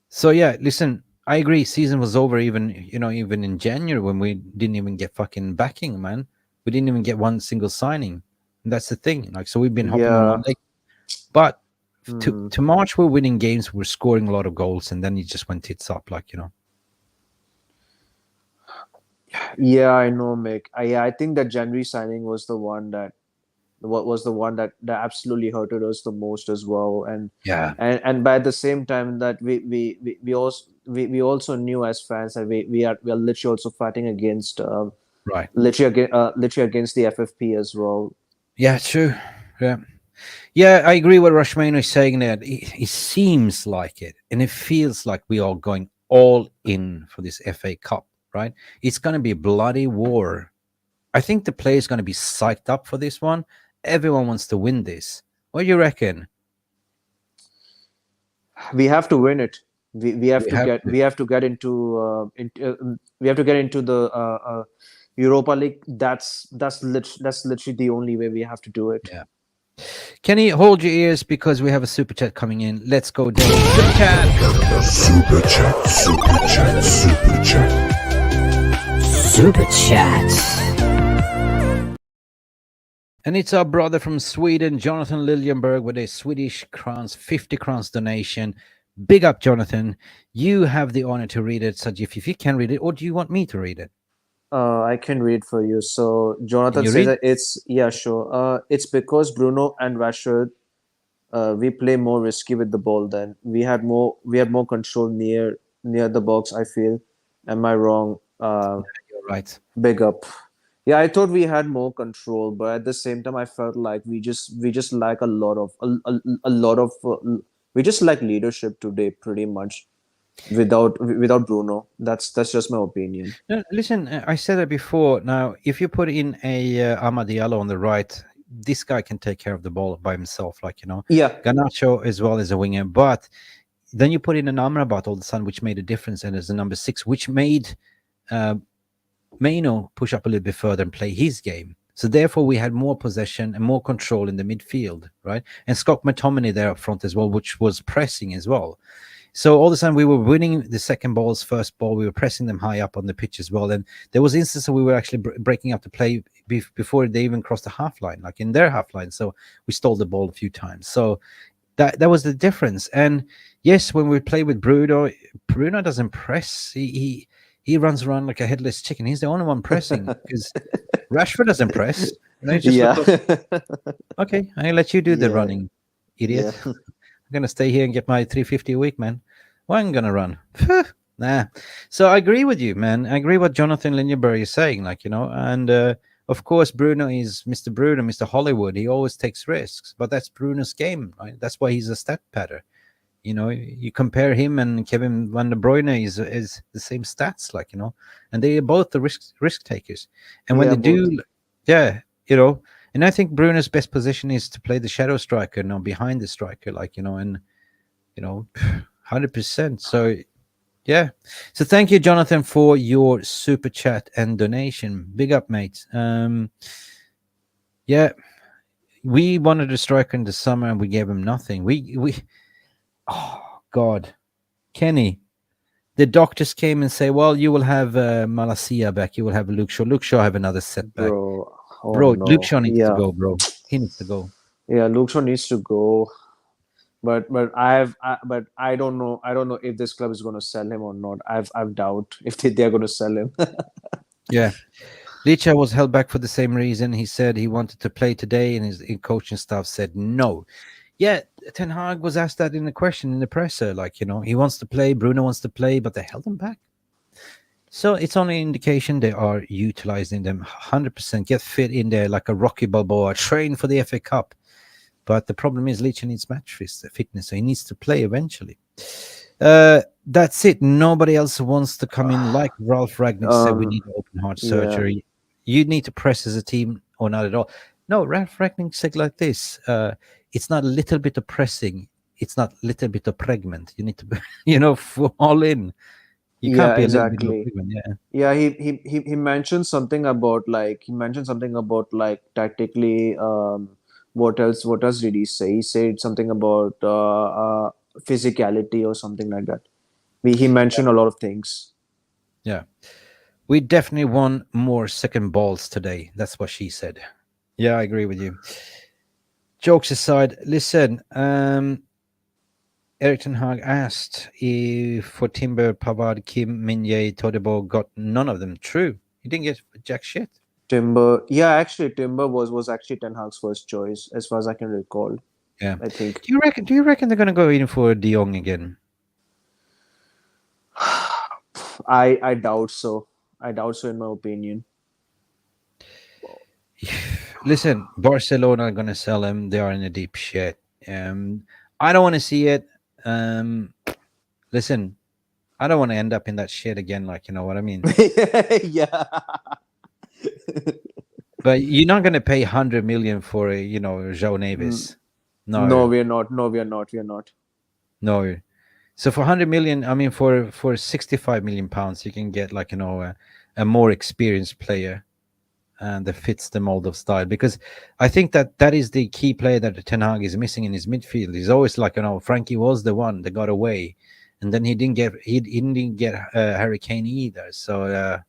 so yeah, listen, I agree. Season was over even in January when we didn't even get fucking backing, man. We didn't even get one single signing. And that's the thing. So we've been hopping on Yeah. one leg, but Hmm. to March we're winning games, we're scoring a lot of goals, and then it just went tits up, Yeah, I know, Mick. I think that January signing was the one that what was the one that absolutely hurted us the most as well. Yeah, And by the same time that we also knew as fans that we are literally also fighting against right. literally against the FFP as well. Yeah, true. Yeah. Yeah, I agree with Rashmano is saying that it seems like it, and it feels like we are going all in for this FA Cup, right? It's going to be a bloody war. I think the players going to be psyched up for this one. Everyone wants to win this. What do you reckon? We have to win it. We have We to have get to. we have to get we have to get into the Europa League. That's literally the only way we have to do it. Yeah. Can you hold your ears because we have a super chat coming in? Let's go down. Super chat. Super chat, super chat, super chat. Super Chat. And it's our brother from Sweden, Jonathan Liljenberg, with a Swedish crowns, 50 crowns donation. Big up, Jonathan. You have the honor to read it, Sajif, if you can read it, or do you want me to read it? I can read for you. So Can Jonathan you says read? that it's yeah, sure. It's because Bruno and Rashford, we play more risky with the ball. Then we had more control near the box. I feel. Am I wrong? You're right. Big up. Yeah, I thought we had more control, but at the same time, I felt like we just lack a lot of we just lack leadership today, pretty much without Bruno. That's just my opinion. No, listen, I said it before. Now, if you put in a Amad Diallo on the right, this guy can take care of the ball by himself, like, Yeah, Garnacho as well as a winger. But then you put in an Amrabat all of a sudden, which made a difference, and as a number six, which made uh, Maino push up a little bit further and play his game. So therefore, we had more possession and more control in the midfield, right? And Scott McTominay there up front as well, which was pressing as well. So all the time we were winning the second balls, first ball, we were pressing them high up on the pitch as well. And there was instances we were actually breaking up the play before they even crossed the half line, like in their half line. So we stole the ball a few times. So that was the difference. And yes, when we play with Bruno doesn't press. He runs around like a headless chicken. He's the only one pressing because Rashford doesn't press. He just yeah, look like, okay, I let you do the yeah, running, yeah, idiot. I'm gonna stay here and get my 350 a week, man. Why I'm gonna run? Nah. So I agree with you, man. I agree what Jonathan Lindenberg is saying, like, and of course Bruno is Mr. Bruno, Mr. Hollywood. He always takes risks, but that's Bruno's game, right? That's why he's a stat pattern. You compare him and Kevin Van de Bruyne is the same stats, like, and they are both the risk takers. And when yeah. they Both. do, yeah, and I think Bruno's best position is to play the shadow striker, behind the striker, like, and 100%. So yeah, so thank you, Jonathan, for your super chat and donation. Big up, mate. Yeah, we wanted a striker in the summer and we gave him nothing. We oh God, Kenny. The doctors came and say, "Well, you will have Malasia back. You will have Luke Shaw. Luke Shaw have another setback, Bro. Oh bro. Luke no. Shaw needs to Yeah, go, bro. He needs to go." yeah. Luke Shaw needs to go. But I don't know if this club is going to sell him or not. I've doubt if they're going to sell him. Yeah, Licha was held back for the same reason. He said he wanted to play today, and his coaching staff said no. Yeah, Ten Hag was asked that in the question in the presser, like, he wants to play, Bruno wants to play, but they held him back. So it's only an indication they are utilizing them 100%. Get fit in there like a Rocky Balboa, train for the FA Cup. But the problem is Leach needs match fitness, so he needs to play eventually. That's it. Nobody else wants to come in. Like Ralph Ragnick said, we um, need open heart yeah, surgery. You need to press as a team or not at all. No, Ralph Ragnick said like this. It's not a little bit of pressing. It's not a little bit of pregnant. You need to, all in. You can't yeah, be a little bit of exactly. pregnant. Yeah. Yeah, he mentioned something about like tactically. What else did he say? He said something about physicality or something like that. He mentioned a lot of things. Yeah. We definitely won more second balls today. That's what she said. Yeah, I agree with you. Jokes aside, listen, Eric Ten Hag asked if for Timber, Pavard, Kim, Minye, Todibo got none of them. True. He didn't get jack shit. Timber. Yeah, actually, Timber was actually Ten Hag's first choice, as far as I can recall. Yeah. I think. Do you reckon they're gonna go in for De Jong again? I doubt so. I doubt so, in my opinion. Listen, Barcelona are gonna sell him. They are in a deep shit. I don't want to see it. Um, listen, I don't want to end up in that shit again. Like, you know what I mean? Yeah. But you're not gonna pay 100 million for a, João Mm, Neves. no, No, we are not. No, we are not. We are not. no. So for 100 million, I mean, for 65 million pounds, you can get like a more experienced player and that fits the mold of style. Because I think that is the key player that Ten Hag is missing in his midfield. He's always like, Frankie was the one that got away, and then he didn't get Harry Kane either. So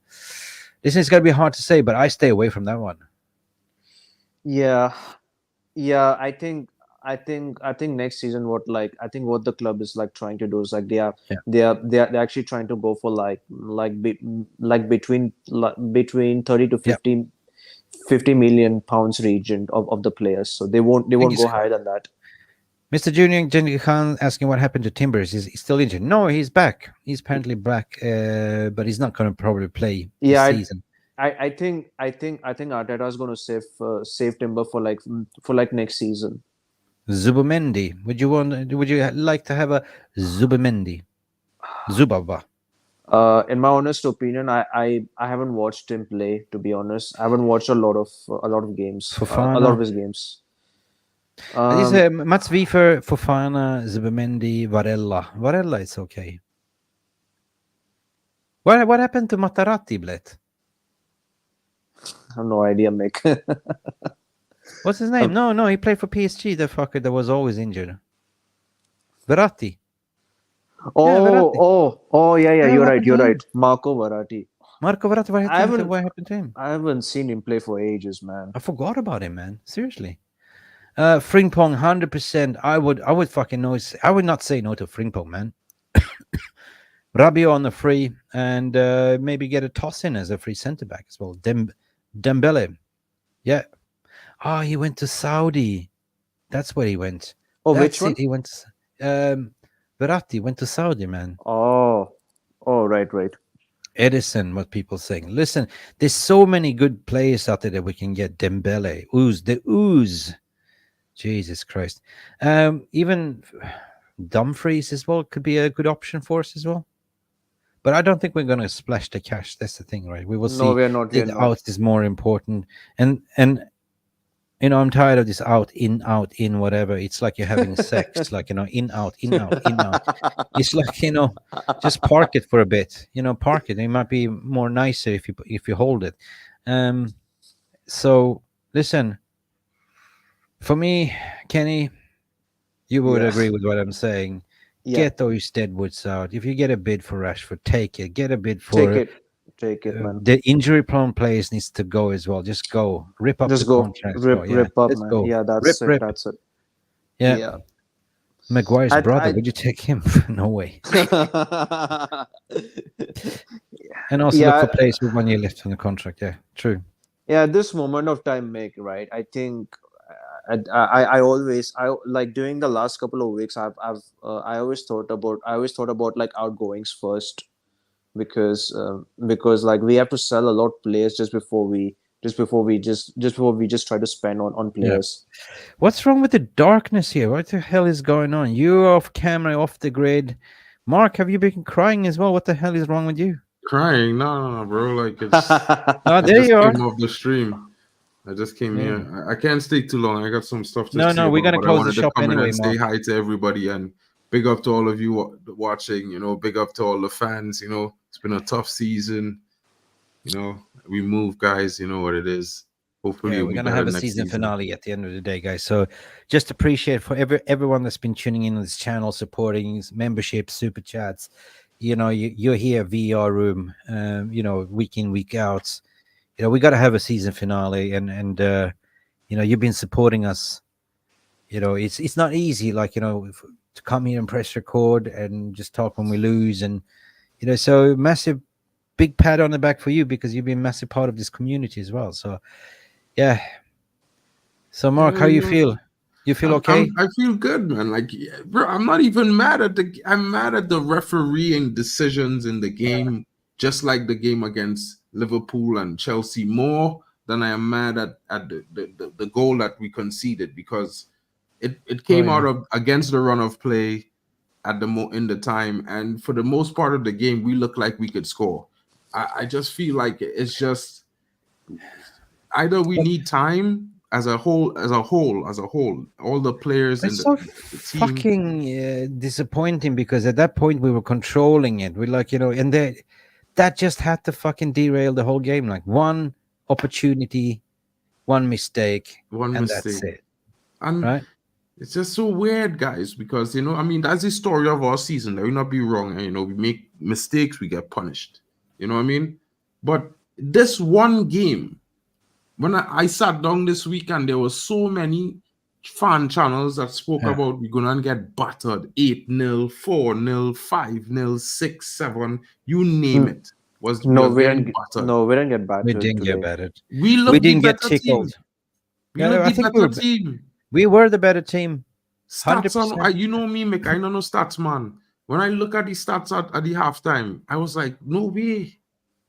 this is gonna be hard to say, but I stay away from that one. Yeah. Yeah, I think next season, what the club is like trying to do is like Yeah, they're actually trying to go for like between 30 to yeah. 50 million pounds region of the players. So they won't Thank you, go sir. higher than that. Mr. Junior Jenny Khan asking what happened to Timbers. Is he still injured? No, he's back. He's apparently back, but he's not going to probably play this Yeah, season. I think Arteta is going to save Timber for like next season. Zubimendi. Would you like to have a Zubimendi? Zubaba. In my honest opinion, I haven't watched him play. To be honest, I haven't watched a lot of games, a lot of Fofana. his games. Is Um, Mats Wiefer, Fofana, Zubimendi, Varela. Varela is okay. What happened to Matarazzi, Blet? I have no idea, Mick. What's his name? No, he played for PSG, the fucker that was always injured. Verratti. Yeah, Verratti. Yeah. Yeah, You're what right. happened to You're right. him? Marco Verratti. Marco Verratti, I haven't what happened to him? I haven't seen him play for ages, man. I forgot about him, man. Seriously. Frimpong, 100%. I would fucking know. I would not say no to Frimpong, man. Rabiot on the free, and maybe get a toss in as a free centre back as well. Dembele. Yeah. Oh, he went to Saudi. That's where he went. Oh, which That's one? it. He went. Verratti went to Saudi, man. Oh, right. Edison, what people saying. Listen, there's so many good players out there that we can get. Dembele, the ooze. Jesus Christ. Even Dumfries as well could be a good option for us as well. But I don't think we're going to splash the cash. That's the thing, right? We will No, see. we are not. We are The not. out is more important, and I'm tired of this out, in, whatever. It's like you're having sex, like in out, in out, in out. It's like just park it for a bit. Park it. It might be more nicer if you hold it. So listen, for me, Kenny, you would Yeah. agree with what I'm saying. Yeah. Get those Deadwoods out. If you get a bid for Rashford, take it. Get a bid Take for it, man. the injury-prone players needs to go as well. Just go. Rip up the Just go. contracts. Go. Yeah, Rip up, let's man. go. Yeah, Rip, that's it. rip. That's it. Yeah. Yeah. Maguire's brother. I Would you take him? No way. And also look for yeah, players with 1 year left on the contract. Yeah, true. yeah. This moment of time, make right. I think I always like during the last couple of weeks, I always thought about like outgoings first, because like we have to sell a lot of players just before we try to spend on Yeah. players. What's wrong with the darkness here? What the hell is going on? You're off camera, off the grid. Mark, have you been crying as well? What the hell is wrong with you? Crying? No, bro. Like it's. Oh, I there just you are. came off the stream. I just came Yeah. here. I can't stay too long. I got some stuff to No, say we're about, gonna but I close the wanted to shop come in anyway, and say Mark. hi to everybody and big up to all of you watching. Big up to all the fans. It's been a tough season. We move, guys. You know what it is. Hopefully, Yeah, it'll we're be gonna better have a next season season. finale at the end of the day, guys. So just appreciate for everyone that's been tuning in on this channel, supporting membership, super chats. You're here, VR room. Week in, week out. We got to have a season finale, and you've been supporting us. It's not easy, like to come here and press record and just talk when we lose, and so massive big pat on the back for you because you've been a massive part of this community as well. So, yeah. So, Mark, Yeah, how you you know, feel? You feel okay? I feel good, man. Like, yeah, bro, I'm not even mad at I'm mad at the refereeing decisions in the game, just like the game against Liverpool and Chelsea, more than I am mad at the goal that we conceded, because it Oh, came yeah. out of against the run of play at in the time, and for the most part of the game, we looked like we could score. I just feel like it's just either we need time as a whole, all the players in It's so the team. fucking disappointing because at that point we were controlling it. We like, and that just had to fucking derail the whole game. Like one opportunity, one mistake, One and that's mistake. it. And Right? it's just so weird, guys, because, I mean, that's the story of our season. Let me not be wrong. And, we make mistakes, we get punished. You know what I mean? But this one game, when I sat down this weekend, there were so many fan channels that spoke Yeah. about we're gonna get battered 8-0, 4-0, 5-0, 6-7, you name it. We No, was we getting didn't. battered. No, we didn't get We battered didn't get today. battered. We We look the didn't get better team. tickled. We Yeah, look I the think better team. we were the better team. Stats on, 100%. you know me, Mick. I don't know stats, man. When I look at the stats at the halftime, I was like, no way.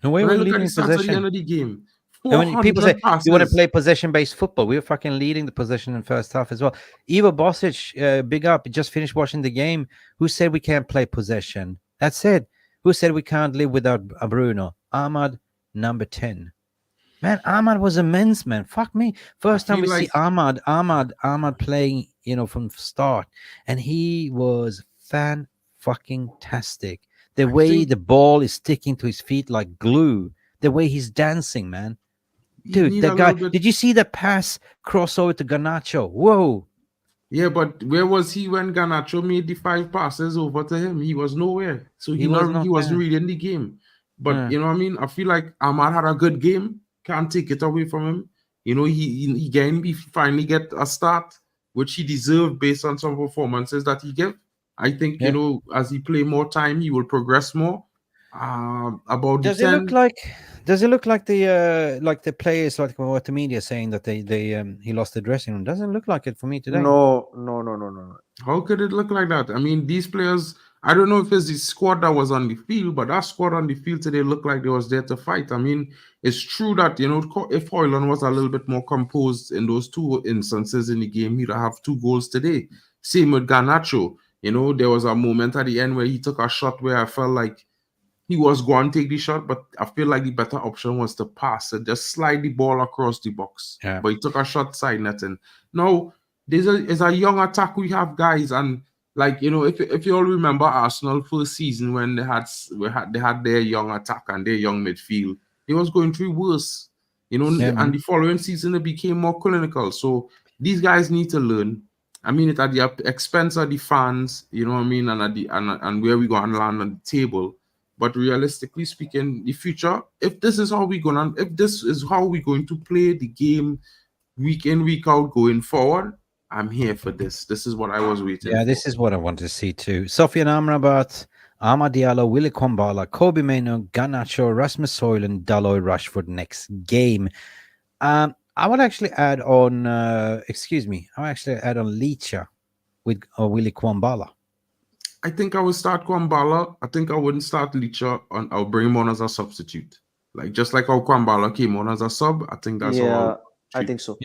No way When I we're look at the leading stats at the possession. end of the game, And when people say 400 you want to passes. play possession-based football, we were fucking leading the possession in first half as well. Ivo Bosic, big up, just finished watching the game. Who said we can't play possession? That's it. Who said we can't live without a Bruno? Ahmad, number 10. Man, Ahmad was immense, man. Fuck me. First time feel we like see Ahmad playing, from start, and he was fan-fucking-tastic. The I way think the ball is sticking to his feet like glue. The way he's dancing, man. he Dude, need that a guy. little bit. Did you see the pass crossover to Garnacho? Whoa. Yeah, but where was he when Garnacho made the 5 passes over to him? He was nowhere. So He was he not wasn't there. really in the game. But Yeah. you know what I mean? I feel like Ahmad had a good game. Can't take it away from him. He finally get a start, which he deserved based on some performances that he gave. I think, Yeah. as he play more time, he will progress more. About the Does it look 10, like? Does it look like the players like what the media saying that they he lost the dressing room? Doesn't look like it for me today. No, no, no, no, no. how could it look like that? I mean, these players, I don't know if it's the squad that was on the field, but that squad on the field today looked like they was there to fight. I mean, it's true that, if Hoyland was a little bit more composed in those 2 instances in the game, he'd have 2 goals today. Same with Garnacho. There was a moment at the end where he took a shot where I felt like he was going to take the shot, but I feel like the better option was to pass and just slide the ball across the box. Yeah. But he took a shot side netting. Now, there's a young attack we have, guys, and like, if you all remember Arsenal first season when they had their young attack and their young midfield, they was going through worse. Yeah, And the following season it became more clinical. So these guys need to learn. I mean, it at the expense of the fans, you know what I mean, and and where we go and land on the table. But realistically speaking, the future, if this is how we're going to play the game week in, week out going forward, I'm here for this. This is what I was waiting for. this is what I want to see too. Sofian Amrabat, Amad Diallo, Willie Kwambala, Kobe Mano, Garnacho, Rasmus Højlund, Dalot, Rashford next game. I would actually add on. I would actually add on Leacher with Willie Kwambala. I think I would start Kwambala. I think I wouldn't start Licha. I'll bring him on as a substitute. Like, just like how Kwambala came on as a sub, I think that's Yeah, how I think so.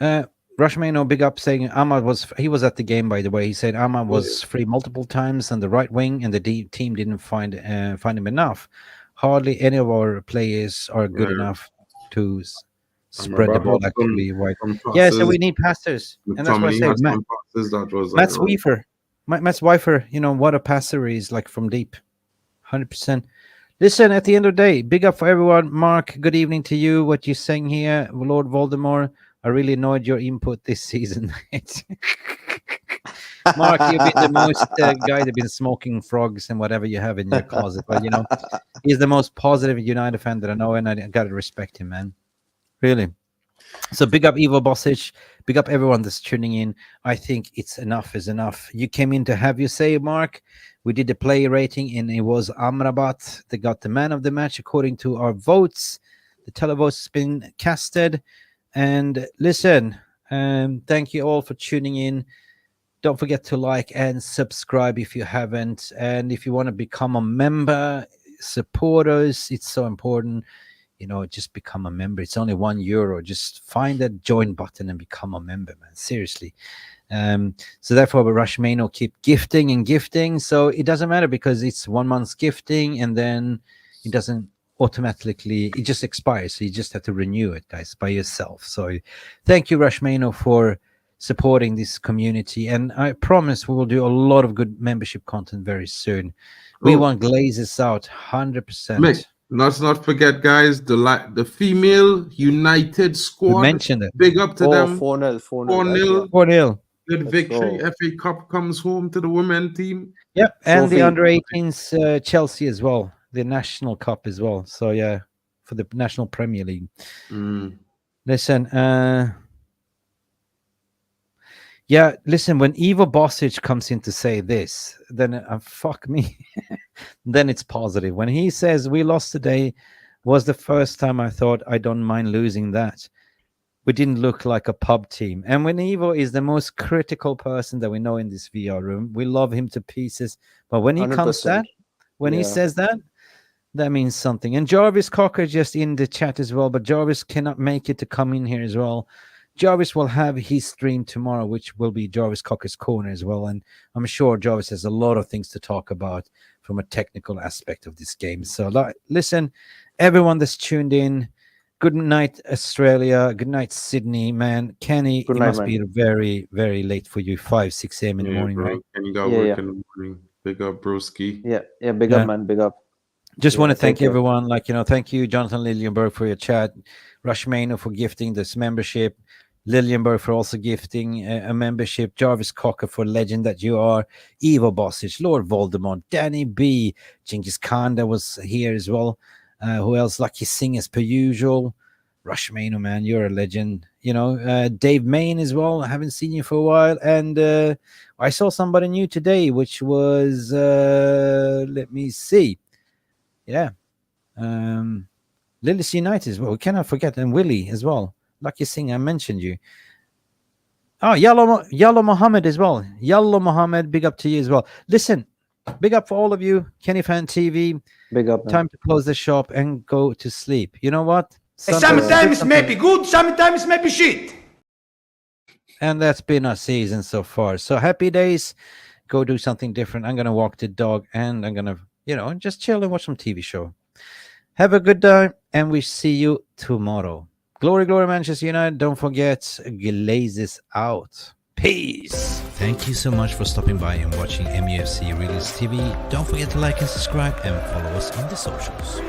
Yeah. Rushmano, big up, saying Ahmad was at the game, by the way. He said Ahmad was free multiple times on the right wing, and the team didn't find him enough. Hardly any of our players are good enough to spread the ball actually wide. Yeah, so we need passers, and that's why I say Matt's Weaver. Matt's Weifer, what a passer he is, like from deep. 100%. Listen, at the end of the day, big up for everyone. Mark, good evening to you. What you're saying here, Lord Voldemort, I really enjoyed your input this season. Mark, you've been the most guy that's been smoking frogs and whatever you have in your closet. But, he's the most positive United fan that I know, and I got to respect him, man. Really. So big up Ivo Bosic, big up everyone that's tuning in. I think it's enough is enough. You came in to have your say, Mark. We did the player rating, and it was AMRABAT. They got the man of the match according to our votes. The televotes has been casted. And listen, thank you all for tuning in. Don't forget to like and subscribe if you haven't. And if you want to become a member, support us. It's so important. Just become a member. It's only €1. Just find that join button and become a member, man. Seriously. So therefore, Rushmano keep gifting and gifting. So it doesn't matter because it's 1 month's gifting, and then it doesn't automatically, it just expires. So you just have to renew it, guys, by yourself. So thank you, Rushmano, for supporting this community. And I promise we will do a lot of good membership content very soon. We want Glazes out 100%. Mick, let's not forget, guys, the female United squad. We mentioned it. Big up to them. 4-0. 4-0. 4-0. Good victory. FA Cup comes home to the women team. Yep, and the Trophy. under 18s Chelsea as well, the National Cup as well. So yeah, for the National Premier League. Listen, listen. When Ivo Bosic comes in to say this, then fuck me. Then it's positive. When he says we lost today, was the first time I thought I don't mind losing that. We didn't look like a pub team. And when Ivo is the most critical person that we know in this VR room, we love him to pieces. But when he 100%. he says that, that means something. And Jarvis Cocker just in the chat as well, but Jarvis cannot make it to come in here as well. Jarvis will have his stream tomorrow, which will be Jarvis Cocker's Corner as well. And I'm sure Jarvis has a lot of things to talk about from a technical aspect of this game. So listen, everyone that's tuned in, good night, Australia. Good night, Sydney, man. Kenny, it must be very, very late for you, 5, 6 a.m. in the morning, bro. right? Kenny got work in the morning. Big up, broski. Yeah, big up, man. Big up. Just want to thank you. everyone. Thank you, Jonathan Liljenberg, for your chat. Rushmano for gifting this membership. Liljenberg for also gifting a membership. Jarvis Cocker for legend that you are. Ivo Bosic, Lord Voldemort, Danny B, Genghis Khan that was here as well. Who else? Lucky Singh as per usual. Rushmano, man, you're a legend. Dave Main as well. I haven't seen you for a while. And I saw somebody new today, which was, let me see. Yeah. Lilies United as well. We cannot forget. And Willie as well. Lucky Singh, I mentioned you. Oh, Yallo Mohammed as well. Yallo Mohammed, big up to you as well. Listen, big up for all of you. Kenny Fan TV. Big up, man. Time to close the shop and go to sleep. You know what? Sometimes maybe good, sometimes maybe shit. And that's been our season so far. So happy days. Go do something different. I'm going to walk the dog and I'm going to, just chill and watch some TV show. Have a good day and we see you tomorrow. Glory, glory, Manchester United. Don't forget, Glazes out. Peace. Thank you so much for stopping by and watching Mufc Realist TV. Don't forget to like and subscribe and follow us on the socials.